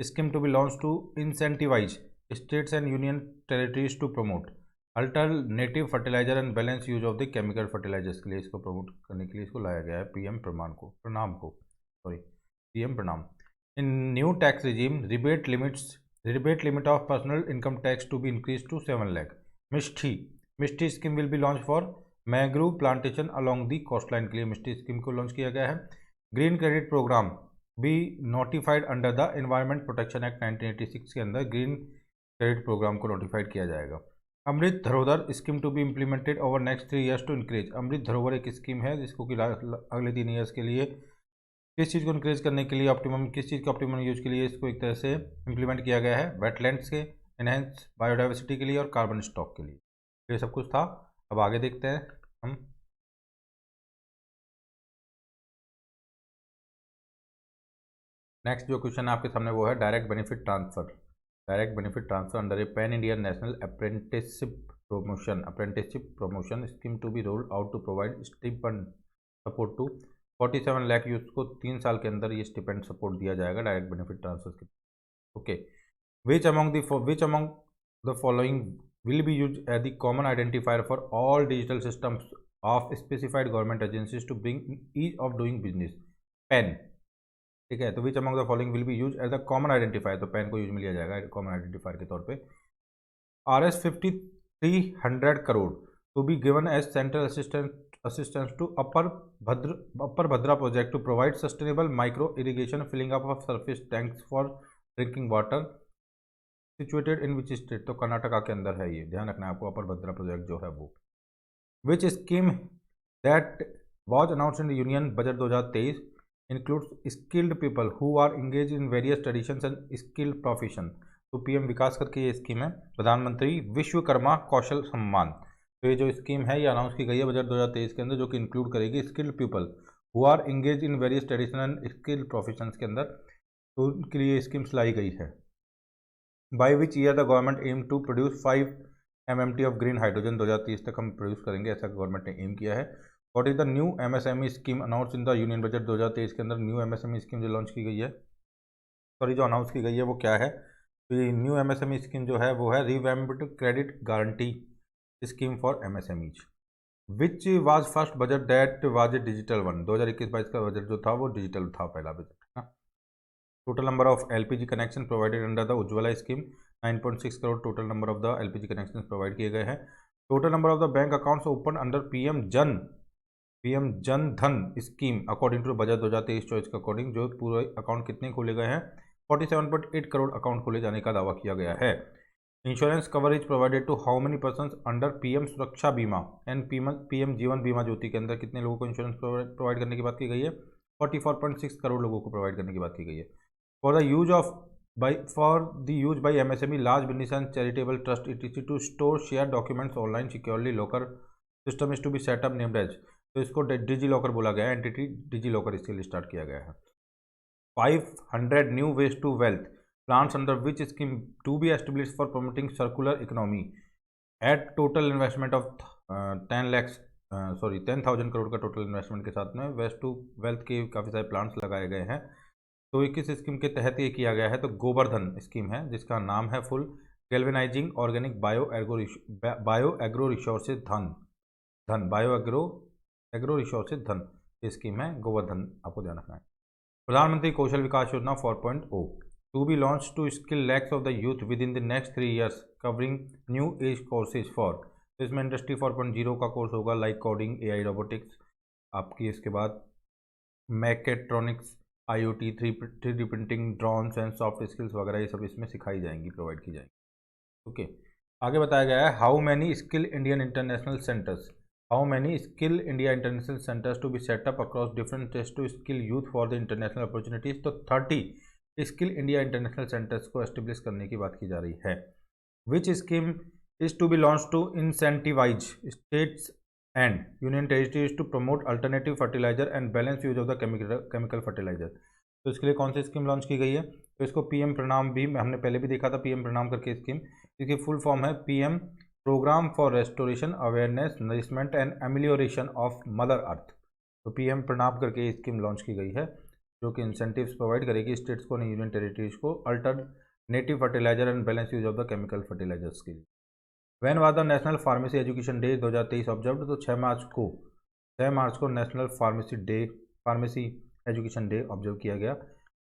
scheme to be launch to incentivise states and union territories to promote alternative fertiliser and balance use of the chemical fertilisers के लिए इसको प्रमोट करने के लिए इसको लाया गया है पीएम प्रणाम को PM Pranam. In new tax regime rebate limit of personal income tax to be increase to 7 lakh. Mishti scheme will be launch for mangrove plantation along the coast line के लिए मिस्टी स्कीम को लॉन्च किया गया है। Green credit programme be notified under the environment protection act 1986 के अंदर green credit programme को notified किया जाएगा। Amrit Dharohar scheme to be implemented over next 3 years to increase, अमृत धरोहर एक स्कीम है जिसको कि अगले 3 ईयर्स के लिए किस चीज़ को इंक्रीज करने के लिए ऑप्टिमम किस चीज़ के ऑप्टिमम यूज के लिए इसको एक तरह से इम्प्लीमेंट किया गया है, वेटलैंड्स के एनहेंस बायोडाइवर्सिटी के लिए और कार्बन स्टॉक के लिए, ये सब कुछ था। अब आगे देखते हैं हम। नेक्स्ट जो क्वेश्चन है आपके सामने वो है direct benefit transfer under a pan Indian national apprenticeship promotion scheme to be rolled out to provide stipend support to 47 lakh youth को 3 साल के अंदर ये स्टिपेंड सपोर्ट दिया जाएगा डायरेक्ट बेनिफिट ट्रांसफर के। Okay, which among the following will be used as the common identifier for all digital systems of specified government agencies to bring ease of doing business, PAN। ठीक है, तो which among the following will be used as the common identifier, तो PAN को use में लिया जाएगा common identifier के तौर पे। RS 5300 crore to be given as central assistance to upper Bhadra project to provide sustainable micro irrigation filling up of surface tanks for drinking water situated in which state? तो कर्नाटका के अंदर है ये, ध्यान रखना है आपको, अपर भद्रा प्रोजेक्ट जो है वो। विच scheme that was announced in the union budget 2023 includes skilled people who are engaged in various traditions and skilled profession? तो पीएम विकास करके ये स्कीम है, प्रधानमंत्री विश्वकर्मा कौशल सम्मान। तो ये जो स्कीम है ये अनाउंस की गई है बजट 2023 के अंदर, जो कि इंक्लूड करेगी skilled people who are engage in various traditional and skilled professions के अंदर। तो उनके लिए स्कीम्स लाई गई है। By which year the government aim to produce 5 MMT of green hydrogen? 2030 तक हम प्रोड्यूस करेंगे, ऐसा गवर्नमेंट ने एम किया है। What is the new MSME scheme announce in the union budget 2023 के अंदर? न्यू MSME स्कीम जो लॉन्च की गई है, सॉरी जो अनाउंस की गई है वो क्या है? तो ये न्यू MSME स्कीम जो है वो है revamped credit guarantee scheme for MSMEs. Which was first budget that was a digital one? 2021-22 का बजट जो था वो डिजिटल था, पहला बजट है ना। Total number of LPG connection provided under the Ujjwala scheme 9.6 crore total number of the LPG connection provide किए गए हैं। Total number of the bank accounts open under PM Jan Dhan scheme according to budget 2023-24 के according, जो पूरे account कितने खोले गए हैं? 47.8 करोड़ अकाउंट खोले जाने का दावा किया गया है। Insurance coverage provided to how many persons under PM Suraksha Bima and PM जीवन बीमा ज्योति के अंदर कितने लोगों को इंश्योरेंस प्रोवाइड करने की बात की गई है? 44.6 करोड़ लोगों को प्रोवाइड करने की बात की गई है। For the use by MSME large business and charitable trust ETC to store share documents online securely locker system is to be set up named as. तो इसको डिजी लॉकर बोला गया है, एंटिटी डिजी लॉकर इसके लिए स्टार्ट किया गया है। 500 new waste to wealth plans under which scheme to be established for promoting circular economy at total investment of 10,000 crore का टोटल इन्वेस्टमेंट के साथ में वेस्ट टू वेल्थ के काफ़ी सारे प्लान्स लगाए गए हैं। तो 21 स्कीम के तहत ये किया गया है। तो गोवर्धन स्कीम है जिसका नाम है full galvanising organic bio agro resources धन ये स्कीम है गोवर्धन, आपको ध्यान रखना है। प्रधानमंत्री कौशल विकास योजना 4.0 to be launched to skill lakhs of the youth within the next 3 years covering new age courses for। तो इसमें इंडस्ट्री 4.0 का कोर्स होगा लाइक कोडिंग, AI रोबोटिक्स आपकी, इसके बाद mechatronics, IoT, 3D printing, drones and soft skills वगैरह ये सब इसमें सिखाई जाएंगी, प्रोवाइड की जाएंगी। ओके, आगे बताया गया है how many skill India international centres to be set up across different states to skill youth for the international opportunities. तो 30 स्किल इंडिया इंटरनेशनल सेंटर्स को एस्टेब्लिश करने की बात की जा रही है। Which scheme is to be launch to incentivise states and union territories to promote alternative fertiliser and balance use of the chemical fertiliser. तो इसके लिए कौन सी स्कीम लॉन्च की गई है? तो इसको PM प्रणाम भी हमने पहले भी देखा था, PM प्रणाम करके स्कीम, इसकी फुल फॉर्म है PM programme for restoration awareness nourishment and amelioration of mother earth. तो PM प्रणाम करके ये स्कीम लॉन्च की गई है, जो कि इंसेंटिव्स प्रोवाइड करेगी स्टेट्स को, यूनियन टेरिटरीज को alternative fertiliser and balance use of the chemical fertilisers के लिए। When was the national pharmacy education day 2023 observed? तो 6 मार्च को national pharmacy education day observe किया गया।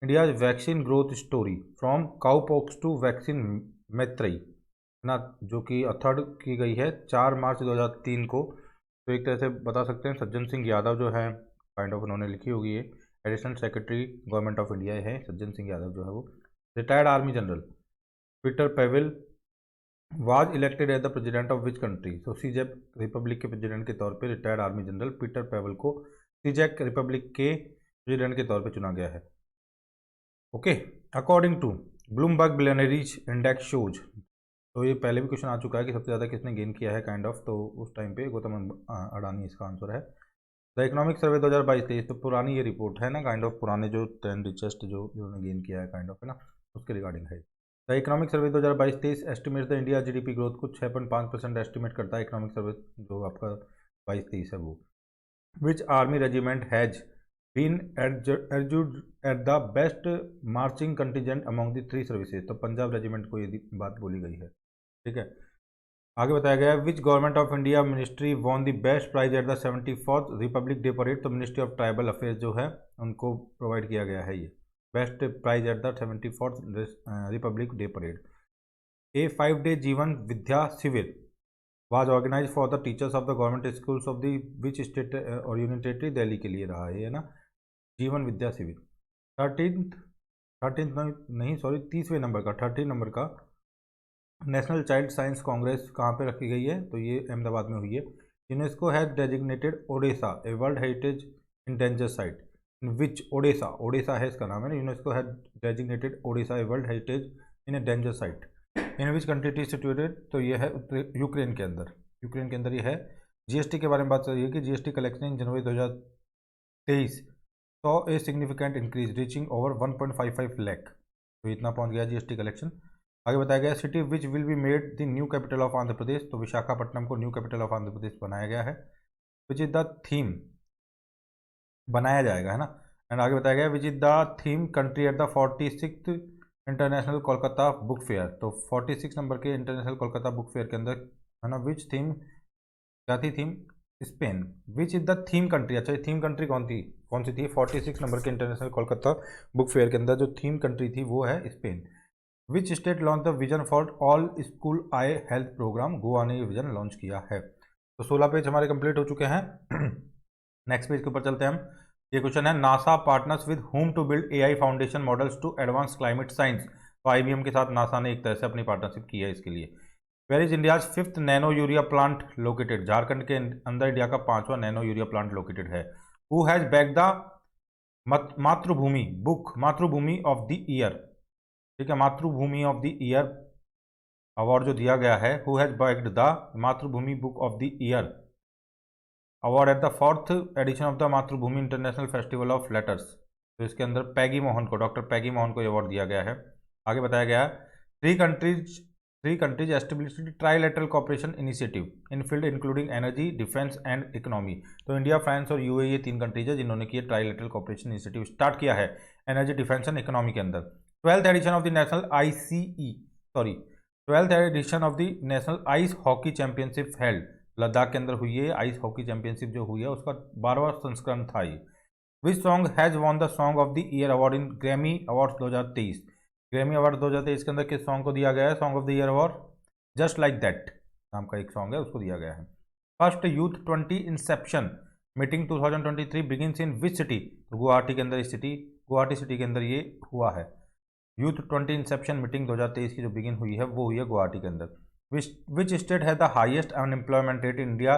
India vaccine growth story from cowpox to vaccine Maitri ना, जो कि अथर्ड की गई है 4 मार्च 2003 को। तो एक तरह से बता सकते हैं सज्जन सिंह यादव जो है काइंड ऑफ उन्होंने लिखी होगी, ये additional secretary government of India है सज्जन सिंह यादव जो है वो। Retired army general Peter Pavel was elected as the president of which country? तो सीजैक रिपब्लिक के प्रेसिडेंट के तौर पे retired army general Peter Pavel को सीजैक रिपब्लिक के प्रेसिडेंट के तौर पे चुना गया है। Okay, according to Bloomberg billionaires index shows, तो ये पहले भी क्वेश्चन आ चुका है कि सबसे ज़्यादा किसने गेन किया है काइंड ऑफ, तो उस टाइम पे गौतम अडानी इसका आंसर है। द इकोनॉमिक सर्वे 2022-23, तो पुरानी ये रिपोर्ट है ना काइंड ऑफ, पुराने जो 10 रिचेस्ट जो उन्होंने गेन किया है काइंड ऑफ, है ना, उसके रिगार्डिंग है। The economic survey 2022-23 estimate the India GDP growth को 6.5% एस्टिमेट करता है इकोनॉमिक सर्वे जो आपका 22-23 है वो। Which army regiment has been adjudged at the best marching contingent among the 3 services? तो पंजाब रेजिमेंट को ये बात बोली गई है, ठीक है। आगे बताया गया है which government of India ministry won the best prize at the 74th republic day parade? तो मिनिस्ट्री ऑफ ट्राइबल अफेयर्स जो है उनको प्रोवाइड किया गया है ये best prize at the 74th republic day parade. A 5 day Jeevan Vidya Shivir was organise for the teachers of the government schools of the which state और union territory, Delhi के लिए रहा है ना, जीवन विद्या शिविर। 13 नहीं सॉरी 30वें नंबर का 13 नंबर का नेशनल चाइल्ड साइंस कांग्रेस कहाँ पे रखी गई है, तो ये अहमदाबाद में हुई है। UNESCO has designated Odesa a world heritage in danger site, in which Odesa है इसका नाम है ना, UNESCO has designated Odesa a world heritage in a danger site in which country it is situated, तो ये है यूक्रेन के अंदर ये है। जीएसटी के बारे में बात करिए कि GST collection in January 2023 saw a significant increase reaching over 1.55 lakh, तो इतना पहुंच गया जीएसटी कलेक्शन। आगे बताया गया city which will be made the new capital of Andhra Pradesh, तो विशाखापट्टनम को new capital of Andhra Pradesh बनाया गया है। विच इज द थीम, बनाया जाएगा है ना। एंड आगे बताया गया which is the theme country at the 46th international Kolkata book fair, तो 46 नंबर के इंटरनेशनल कोलकाता बुक फेयर के अंदर है ना, विच थीम क्या थी, theme Spain. Which is the theme country, अच्छा थीम कंट्री कौन सी थी, 46 नंबर के इंटरनेशनल कोलकाता बुक फेयर के अंदर जो थीम कंट्री थी वो है Spain. Which state launch the vision for all school eye health programme, Goa ने ये विजन लॉन्च किया है। तो 16 पेज हमारे कंप्लीट हो चुके हैं। नेक्स्ट पेज के ऊपर चलते हैं हम। ये क्वेश्चन है NASA partners with home to build AI foundation models to advance climate science, तो आईबीएम के साथ नासा ने एक तरह से अपनी पार्टनरशिप की है इसके लिए। Where is India's 5th nano urea plant located, Jharkhand के अंदर इंडिया का 5वां नैनो यूरिया प्लांट लोकेटेड है। Who has bag the Mathrubhumi of the year, ठीक है, मातृभूमि ऑफ द ईयर अवार्ड जो दिया गया है, who has bagged the Mathrubhumi book of the year award at the 4th edition of the Mathrubhumi international festival of letters, तो इसके अंदर पैगी मोहन को, डॉक्टर पैगी मोहन को अवार्ड दिया गया है। आगे बताया गया three countries established trilateral cooperation initiative in field including energy, defence and economy, तो इंडिया, फ्रांस और यूएई ये 3 कंट्रीज है जिन्होंने की ट्राइलेटरल कॉपरेशन इनिशिएटिव स्टार्ट किया है एनर्जी, डिफेंस एंड इकोनॉमी के अंदर। 12th edition of the national ice hockey championship held, Ladakh के अंदर हुई है आइस हॉकी चैंपियनशिप जो हुई है उसका 12वां संस्करण था ये। Which song has won the song of the year award in Grammy awards 2023, Grammy award 2023 के अंदर किस सॉन्ग को दिया गया है song of the year award, just like that नाम का एक सॉन्ग है उसको दिया गया है। First youth 20 Inception meeting 2023 begins in which city, तो गुवाहाटी के अंदर गुवाहाटी सिटी के अंदर ये हुआ है। यूथ 20 इंसेप्शन मीटिंग 2023 की जो बिगिन हुई है वो हुई है गुवाहाटी के अंदर। Which state has the highest unemployment rate in India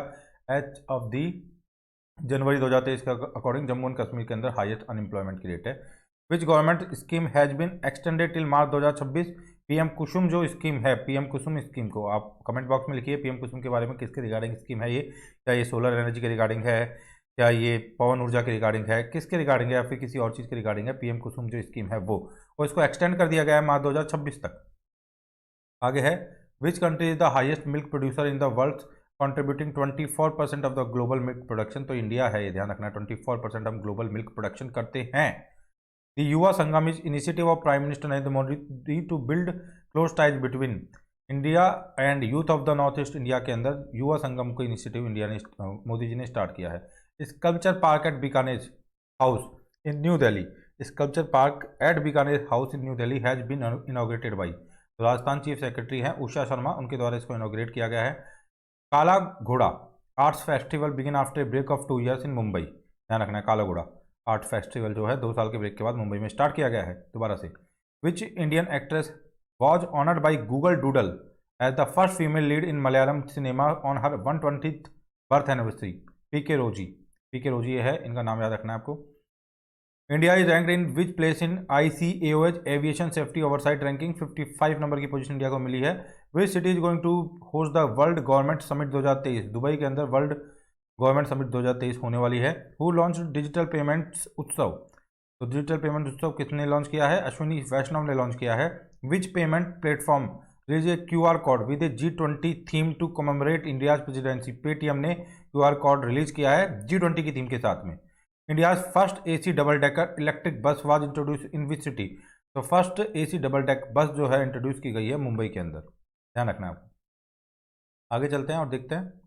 as of the January 2023 का अकॉर्डिंग जम्मू एंड कश्मीर के अंदर हाईएस्ट अनएम्प्लॉयमेंट की रेट है। Which government scheme has been extended till March 2026, PM Kusum जो स्कीम है, पीएम कुसुम स्कीम को आप कमेंट बॉक्स में लिखिए पीएम कुसुम के बारे में, किसके रिगार्डिंग स्कीम है ये, क्या ये सोलर एनर्जी के रिगार्डिंग है, क्या ये पवन ऊर्जा के रिगार्डिंग है, किसके रिगार्डिंग है या फिर किसी और चीज़ के रिगार्डिंग है, पीएम कुसुम जो स्कीम है वो, और इसको एक्सटेंड कर दिया गया है मार्च 2026 तक। आगे है which country is the highest milk producer in the world contributing 24% of the global milk production, तो इंडिया है, ये ध्यान रखना 24% हम ग्लोबल मिल्क प्रोडक्शन करते हैं। The Yuva Sangam is initiative of prime minister Narendra Modi to build close ties between India and youth of the north east, India के अंदर युवा संगम को इनिशिएटिव इंडिया ने मोदी जी ने स्टार्ट किया है। Sculpture park at Bikaner house in New Delhi, sculpture park at Bikaner house in New Delhi has been inaugurated by, Rajasthan chief secretary हैं उषा शर्मा, उनके द्वारा इसको इनॉग्रेट किया गया है। Kala Ghoda arts festival begin after a break of 2 years in Mumbai, ध्यान रखना है काला घोड़ा आर्ट फेस्टिवल जो है 2 साल के ब्रेक के बाद मुंबई में स्टार्ट किया गया है दोबारा से। Which Indian actress was honoured by Google doodle as the first female lead in Malayalam cinema on her 120th birth anniversary, PK Rosy ये है, इनका नाम याद रखना है आपको। India is ranked in which place in ICAOH aviation safety oversight ranking, 55 number की position India को मिली है। Which city is going to host the world government summit 2023, Dubai के अंदर वर्ल्ड गवर्नमेंट समिट 2023 होने वाली है। हु लॉन्च डिजिटल पेमेंट्स उत्सव, तो डिजिटल पेमेंट उत्सव किसने लॉन्च किया है, अश्विनी वैष्णव ने लॉन्च किया है। Which payment platform release a QR code with a G20 theme to commemorate India's presidency, Paytm ने QR कोड रिलीज किया है G20 की थीम के साथ में। India's first AC double decker electric bus was introduce in which city, तो first AC double deck bus जो है इंट्रोड्यूस की गई है मुंबई के अंदर, ध्यान रखना है आपको। आगे चलते हैं और देखते हैं।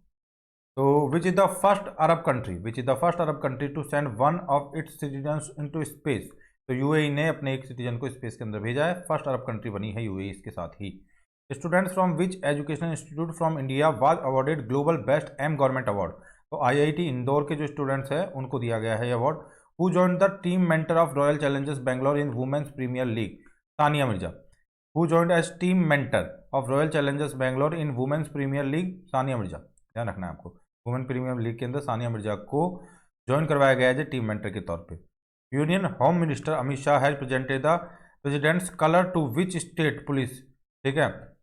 तो which is the first Arab country to send one of its citizens into space, तो UAE ने अपने एक सिटीजन को स्पेस के अंदर भेजा है, फर्स्ट अरब कंट्री बनी है UAE इसके साथ ही। Students from which educational institute from India was awarded global best M government award. तो आईआईटी इंदौर के जो स्टूडेंट्स हैं उनको दिया गया है ये award. Who joined the team mentor of Royal Challengers Bangalore in Women's Premier League. Sania Mirza. Who joined as team mentor of Royal Challengers Bangalore in Women's Premier League. Sania Mirza, ध्यान रखना है आपको। वुमेन प्रीमियर लीग के अंदर सानिया मिर्जा को ज्वाइन करवाया गया है टीम मेंटर के तौर पे। Union home minister Amit Shah has presented the president's colour to which state police, ठीक है,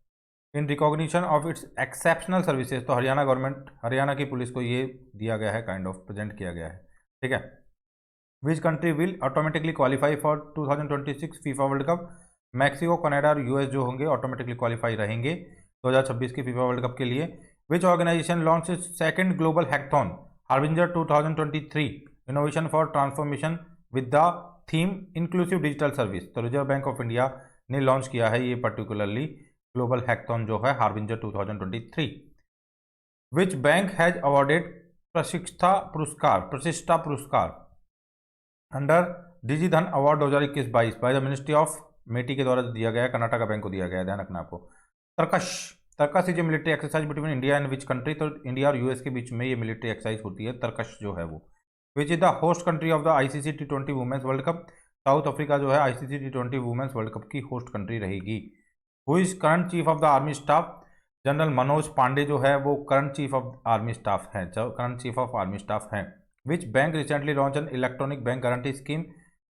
in recognition of its exceptional services. तो हरियाणा गवर्नमेंट, हरियाणा की पुलिस को ये दिया गया है, काइंड ऑफ प्रेजेंट किया गया है, ठीक है। Which country will automatically qualify for 2026 FIFA world cup. Mexico, Canada और यूएस जो होंगे ऑटोमेटिकली क्वालिफाई रहेंगे 2026 के फीफा वर्ल्ड कप के लिए। Which organisation launch second global hackathon Harbinger 2023 innovation for transformation with the theme inclusive digital service. तो Reserve bank of India ने launch किया है ये पर्टिकुलरली ग्लोबल हैकथॉन जो है Harbinger 2023। Which bank has awarded प्रतिष्ठा पुरस्कार under Digi Dhan award 2021-22 by the ministry of MeitY के द्वारा दिया गया है, कर्नाटका बैंक को दिया गया है, ध्यान रखना आपको। Tarkash is a military exercise between India and which country. तो इंडिया और यूएस के बीच में ये मिलिट्री एक्सरसाइज होती है, तर्कश जो है वो। Which is the host country of the ICC T20 women's world cup. South Africa जो है ICC T20 women's world cup की होस्ट कंट्री रहेगी। Who is current chief of the army staff. General Manoj Pande जो है वो current chief of army staff हैं, current chief of army staff हैं। Which bank recently launch an electronic bank guarantee scheme.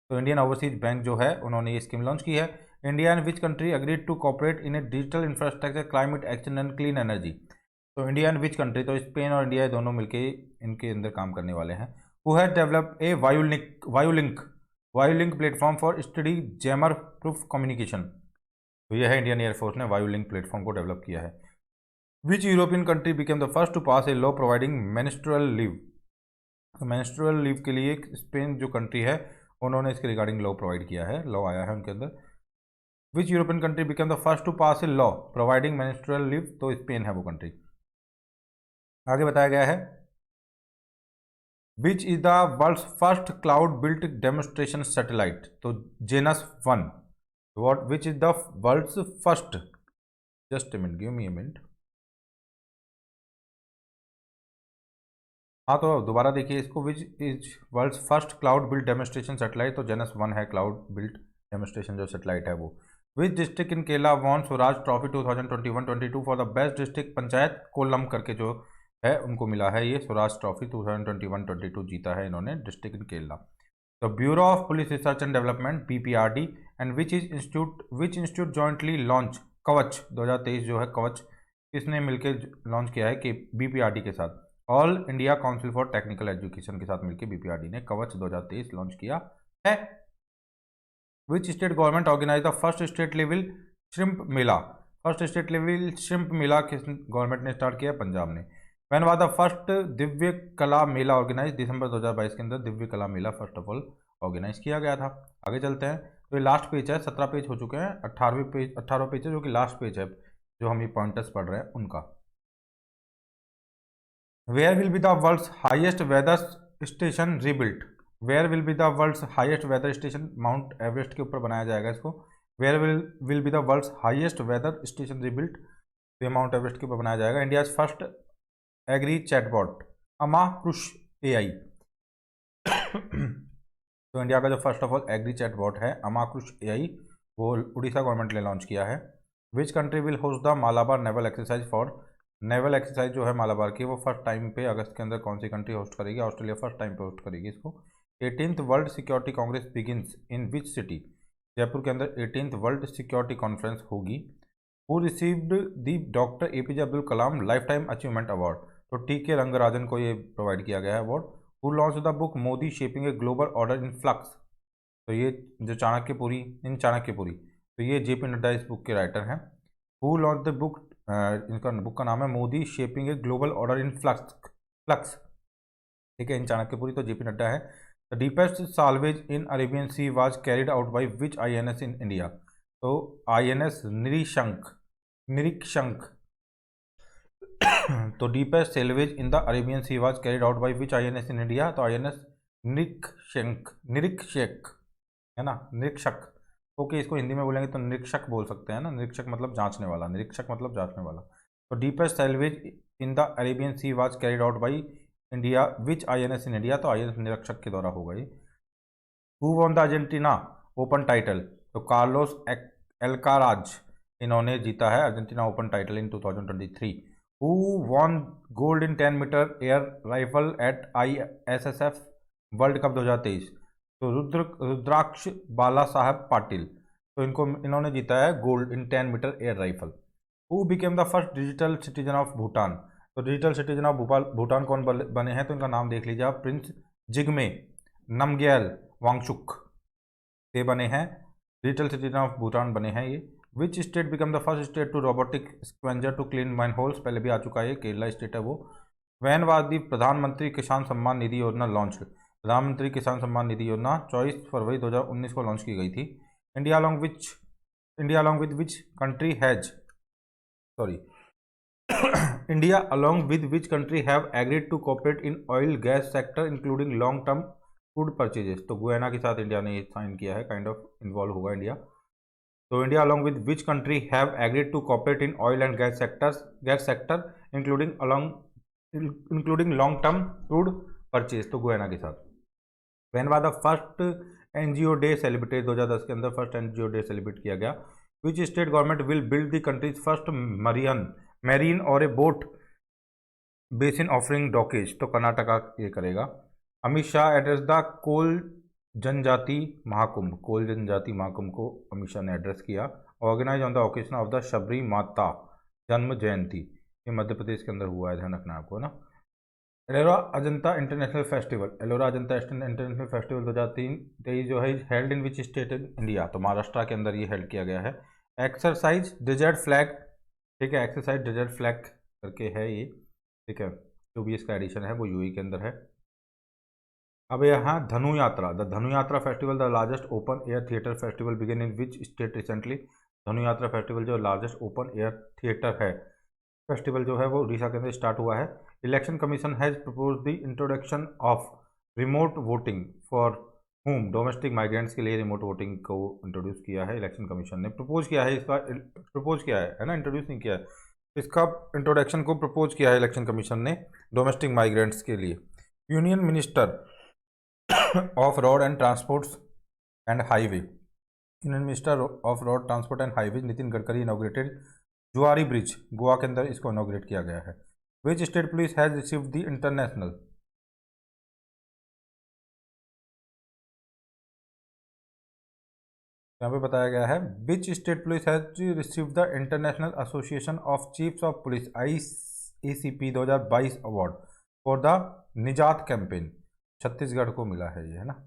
तो Indian Overseas Bank जो है उन्होंने ये स्कीम लॉन्च की है। India and which country agreed to cooperate in a digital infrastructure climate action and clean energy. तो India and which country, तो Spain और इंडिया दोनों मिलकर इनके अंदर काम करने वाले हैं। Who has developed a Vayulink platform for study jammer proof communication. तो यह है इंडियन एयरफोर्स ने वायुलिंक प्लेटफॉर्म को डेवलप किया है। Which European country became the first to pass a law providing menstrual leave. Menstrual leave के लिए स्पेन जो कंट्री है उन्होंने इसके रिगार्डिंग लॉ प्रोवाइड किया है, लॉ आया है उनके अंदर। Which European country become the first to pass a law providing menstrual leave. तो स्पेन है वो कंट्री। आगे बताया गया है which is the world's first cloud built demonstration satellite. तो Janus 1। What which is the world's first, just a minute, give me a minute. हाँ तो दोबारा देखिए इसको। Which is world's first cloud built demonstration satellite. तो Janus 1 है cloud built demonstration जो satellite है वो। Which district in Kerala won Swaraj trophy 2021-22 for the best district. Panchayat Kollam करके जो है उनको मिला है ये स्वराज ट्रॉफी 2021-22 जीता है इन्होंने, district in Kerala. The bureau of police research and development BPRD and which institute jointly launch कवच 2023 जो है कवच किसने मिलकर लॉन्च किया है कि BPRD के साथ। All India council for technical education के साथ मिलकर BPRD ने कवच 2023 लॉन्च किया है। Which state government organise the first state level shrimp mela. First state level shrimp mela किस गवर्नमेंट ने स्टार्ट किया, पंजाब ने। Van was the first Divya कला मेला ऑर्गेनाइज। दिसंबर 2022 के अंदर दिव्य कला मेला फर्स्ट ऑफ ऑल ऑर्गेनाइज किया गया था। आगे चलते हैं। तो ये लास्ट पेज है, 17 पेज हो चुके हैं, 18 पेज है जो कि लास्ट पेज है जो हम ये पॉइंटर्स पढ़ रहे हैं उनका। Where will be the world's highest weather station rebuilt. Where will be the world's highest weather station, Mount Everest के ऊपर बनाया जाएगा इसको। Where will be the world's highest weather station rebuilt, तो माउंट एवरेस्ट के ऊपर बनाया जाएगा। India first agri chatbot Amakrushi AI। तो इंडिया का जो first of all agri chatbot है अमाकृष AI वो उड़ीसा गवर्नमेंट ने लॉन्च किया है। Which country will host the Malabar naval exercise for. Naval exercise जो है मालाबार की वो फर्स्ट टाइम पे अगस्त के अंदर कौन सी कंट्री होस्ट करेगी, ऑस्ट्रेलिया फर्स्ट टाइम पे होस्ट करेगी इसको। 18th world security Congress begins in which city. Jaipur के अंदर 18th वर्ल्ड सिक्योरिटी कॉन्फ्रेंस होगी। Who received the doctor APJ Abdul Kalam life time achievement award. तो TK रंगराजन को ये प्रोवाइड किया गया है award. Who launch the book Modi shaping a global order in flux. तो ये जो चाणक्यपुरी तो ये JP नड्डा इस बुक के राइटर हैं। हु लॉन्च द बुक, इनका बुक का नाम है Modi shaping a global order in flux, ठीक है, इन चाणक्यपुरी तो JP नड्डा है। The deepest salvage in Arabian sea was carried out by which INS in India. तो INS निरीक्षक। तो deepest salvage in the Arabian sea was carried out by which INS in India. तो INS निरीक्षक है ना, निरीक्षक। Okay, इसको हिंदी में बोलेंगे तो निरीक्षक बोल सकते हैं ना, निरीक्षक मतलब जांचने वाला, निरीक्षक मतलब जांचने वाला। तो deepest salvage in the Arabian sea was carried out by India which INS in India, तो आईएनएस निरीक्षक के द्वारा हो गई। Who won the Argentina open title, तो कार्लोस एल्काराज इन्होंने जीता है Argentina open title in 2023। Who won gold in 10 metre air rifle at ISSF world cup 2023, तो रुद्राक्ष बाला साहब पाटिल, तो इन्होंने जीता है gold in 10 metre air rifle. Who became the first digital citizen of Bhutan, तो डिजिटल सिटीजन ऑफ भूटान कौन बने हैं, तो इनका नाम देख लीजिए आप, प्रिंस जिग्मे नमग्याल वांगचुक ये बने हैं, डिजिटल सिटीजन ऑफ भूटान बने हैं ये। Which state become the first state to robotic scavenger to clean manholes, पहले भी आ चुका है, केरला स्टेट है वो। वैन वाज दी प्रधानमंत्री किसान सम्मान निधि योजना लॉन्च, प्रधानमंत्री किसान सम्मान निधि योजना 24 फरवरी 2019 को लॉन्च की गई थी। India along with which country has sorry India along with which country have agreed to cooperate in oil gas sector including long term crude purchases, तो गुयाना के साथ इंडिया ने साइन किया है, काइंड ऑफ इन्वॉल्व होगा India. तो India along with which country have agreed to cooperate in oil and gas sector including long term crude purchase, तो Guyana के साथ। When was the first NGO day celebrated, 2010 के अंदर first NGO day celebrate किया गया। Which state government will build the country's first marine और a boat basin offering dockage, तो कर्नाटका ये करेगा। अमित शाह एड्रेस द कोल जनजाति महाकुंभ, कोल जनजाति महाकुंभ को अमित शाह ने एड्रेस किया। Organise on the occasion of the Shabari Mata Janma जयंती, ये मध्य प्रदेश के अंदर हुआ है, ध्यान रखना आपको ना। Ellora Ajanta international festival, Ellora Ajanta international festival 2023 जो है held in which state in India, तो महाराष्ट्र के अंदर ये हेल्ड किया गया है। एक्सरसाइज डेजर्ट फ्लैग, ठीक है, एक्सरसाइज डेजर्ट फ्लैग करके है ये, ठीक है, जो भी इसका एडिशन है वो यूएई के अंदर है। अब यहाँ धनु यात्रा, द धनु यात्रा festival the largest open air theatre festival begin in which state recently, धनु यात्रा फेस्टिवल जो लार्जेस्ट ओपन एयर थिएटर है फेस्टिवल जो है वो उड़ीसा के अंदर स्टार्ट हुआ है। Election commission has propose the introduction of remote voting for home, domestic migrants के लिए रिमोट वोटिंग को इंट्रोड्यूस किया है इलेक्शन कमीशन ने, प्रपोज किया है, इसका प्रपोज किया है ना, इंट्रोड्यूस नहीं किया है, इसका इंट्रोडक्शन को प्रपोज किया है इलेक्शन कमीशन ने डोमेस्टिक माइग्रेंट्स के लिए। Union minister of road and transport and highway, union minister of road transport and highway Nitin Gadkari inaugurated जुआरी ब्रिज, गोवा के अंदर इसको इनॉग्रेट किया गया है। Which state police has received the international, यहाँ पे बताया गया है which state police has received the international association of chiefs of police IACP 2022 award for the निजात कैंपेन, छत्तीसगढ़ को मिला है ये, है ना।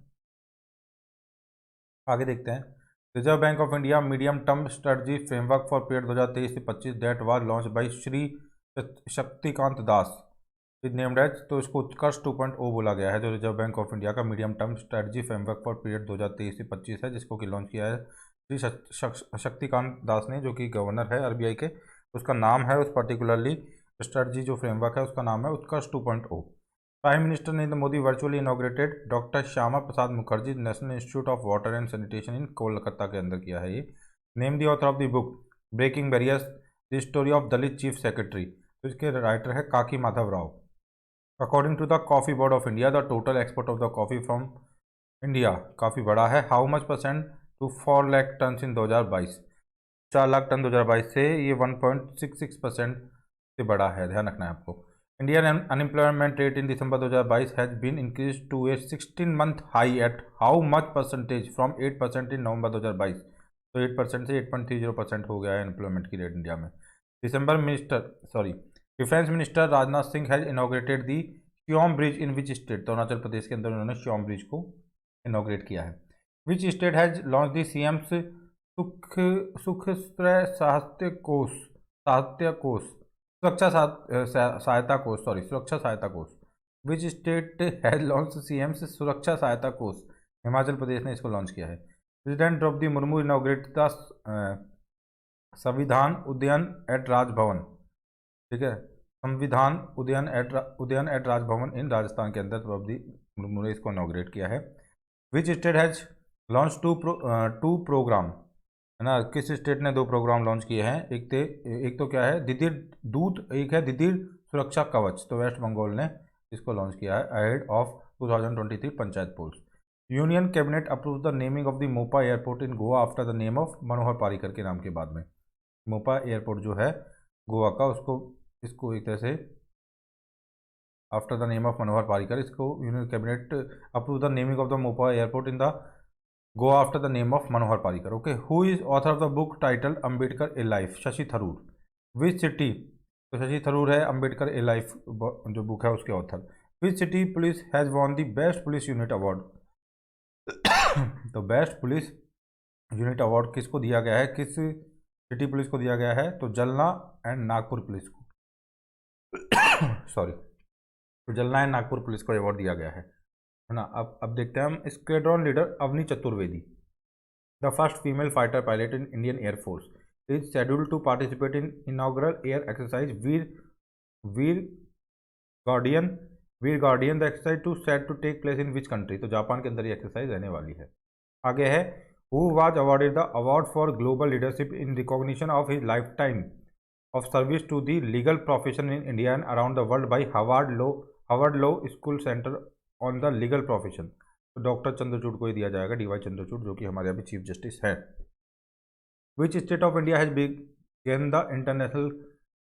आगे देखते हैं, reserve bank of India medium term strategy framework for period 2023 से 25 that was launch by Shri Shaktikanta Das with named as, तो इसको उत्कर्ष 2.0 बोला गया है, जो रिजर्व बैंक ऑफ इंडिया का medium term strategy framework for period 2023 से 25 है, जिसको कि लॉन्च किया है श्री शक्तिकांत दास ने, जो कि गवर्नर है RBI के। उसका नाम है, उस पर्टिकुलरली स्ट्रेटजी जो फ्रेमवर्क है उसका नाम है Utkarsh 2.0। Prime minister Narendra Modi virtually inaugurated doctor Syama Prasad Mukherjee national institute of water and sanitation in Kolkata के अंदर किया है ये। Name the author of the book breaking barriers the story of Dalit chief secretary, तो इसके राइटर है Kaki Madhav Rao. According to the coffee board of India the total export of the coffee from India काफ़ी बड़ा है, how much percent to 4 lakh tonne in 2022, 4 lakh tonne 2022 से ये 1.66% से बड़ा है, ध्यान रखना है आपको। Indian unemployment rate in December 2022 has been increase to a 16 month high at how much percentage from 8% in November 2022, तो 8% से 8.30% हो गया है एम्प्लॉयमेंट की रेट इंडिया में। Defence minister Rajnath Singh has inaugurated the Siyom bridge in which state, तो अरुणाचल प्रदेश के अंदर उन्होंने श्योम ब्रिज को इनॉग्रेट किया है। Which state has launch the CM's सुख साहित्य कोष सुरक्षा सहायता कोष, विच स्टेट हैज लॉन्च CM's सुरक्षा सहायता कोष, हिमाचल प्रदेश ने इसको लॉन्च किया है। President Draupadi Murmu inaugurate the Samvidhan Udyan eight Raj Bhavan, ठीक है, संविधान उद्यान एट राजभवन इन राजस्थान के अंदर द्रौपदी मुर्मू ने इसको इनॉग्रेट किया है। Which state has launch two programme, है ना। किस स्टेट ने 2 प्रोग्राम लॉन्च किए हैं? एक तो क्या है, दिदिर दूत, एक है दिदिर सुरक्षा कवच। तो वेस्ट बंगाल ने इसको लॉन्च किया है ahead of 2023 panchayat polls. Union cabinet approve the naming of the Mopa airport in Goa after the name of Manohar Parrikar के नाम के बाद में। मोपा एयरपोर्ट जो है गोवा का, उसको इसको एक तरह से after the name of Manohar Parrikar, इसको union cabinet approve the naming of the Mopa airport in the Goa after the name of Manohar Parrikar. Okay, who is author of the book title Ambedkar A life? Shashi Tharoor. Which city, तो शशि थरूर है अम्बेडकर ए लाइफ जो book है उसके author. Which city police has won the best police unit award? तो best police unit award किसको दिया गया है, किस सिटी पुलिस को दिया गया है? तो जलना एंड नागपुर पुलिस को सॉरी, तो जलना एंड नागपुर पुलिस को अवार्ड दिया गया है ना। अब देखते हैं हम squadron leader Avani Chaturvedi, the first female fighter pilot in Indian air force, is scheduled to participate in inaugural air exercise Veer Guardian the exercise to set to take place in which country? तो जापान के अंदर ये एक्सरसाइज रहने वाली है। आगे है, who was awarded the award for global leadership in recognition of his life time of service to the legal profession in India and around the world by Harvard law school centre on the legal profession? तो doctor Chandrachud को ही दिया जाएगा, D Y Chandrachud, जो कि हमारे अभी chief justice हैं। Which state of India has begin the international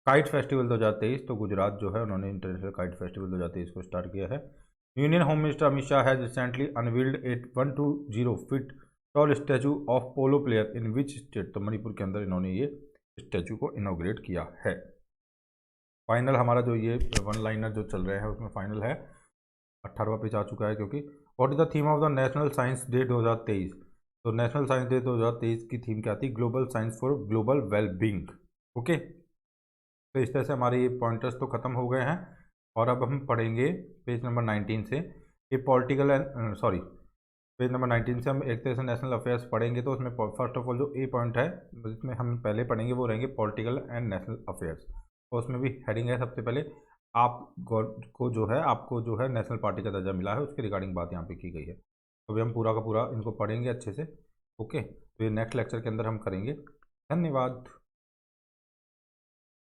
kite festival 2023? तो गुजरात जो है उन्होंने इंटरनेशनल काइट फेस्टिवल 2023 को स्टार्ट किया है। Union home minister Amit Shah has recently unveiled A 120 feet tall statue of polo player in which state? तो मणिपुर के अंदर इन्होंने ये स्टैचू को इनॉग्रेट किया है। फाइनल हमारा जो ये वन लाइनर जो चल रहे हैं उसमें फाइनल है, 18वां पेज आ चुका है, क्योंकि what is the theme of the national science day 2023? तो नेशनल साइंस डे 2023 की थीम क्या थी? Global science for global wellbeing. Okay, तो इस तरह से हमारे ये पॉइंटर्स तो खत्म हो गए हैं और अब हम पढ़ेंगे पेज नंबर 19 से ये political and sorry page number 19 से हम एक तरह से नेशनल अफेयर्स पढ़ेंगे। तो उसमें फर्स्ट ऑफ ऑल जो ए पॉइंट है जिसमें हम पहले पढ़ेंगे वो रहेंगे पॉलिटिकल एंड नेशनल अफेयर्स, और उसमें भी हेडिंग है सबसे पहले आपको जो है नेशनल पार्टी का दर्जा मिला है, उसके रिगार्डिंग बात यहाँ पे की गई है। तो अभी हम पूरा का पूरा इनको पढ़ेंगे अच्छे से। ओके, तो ये नेक्स्ट लेक्चर के अंदर हम करेंगे। धन्यवाद।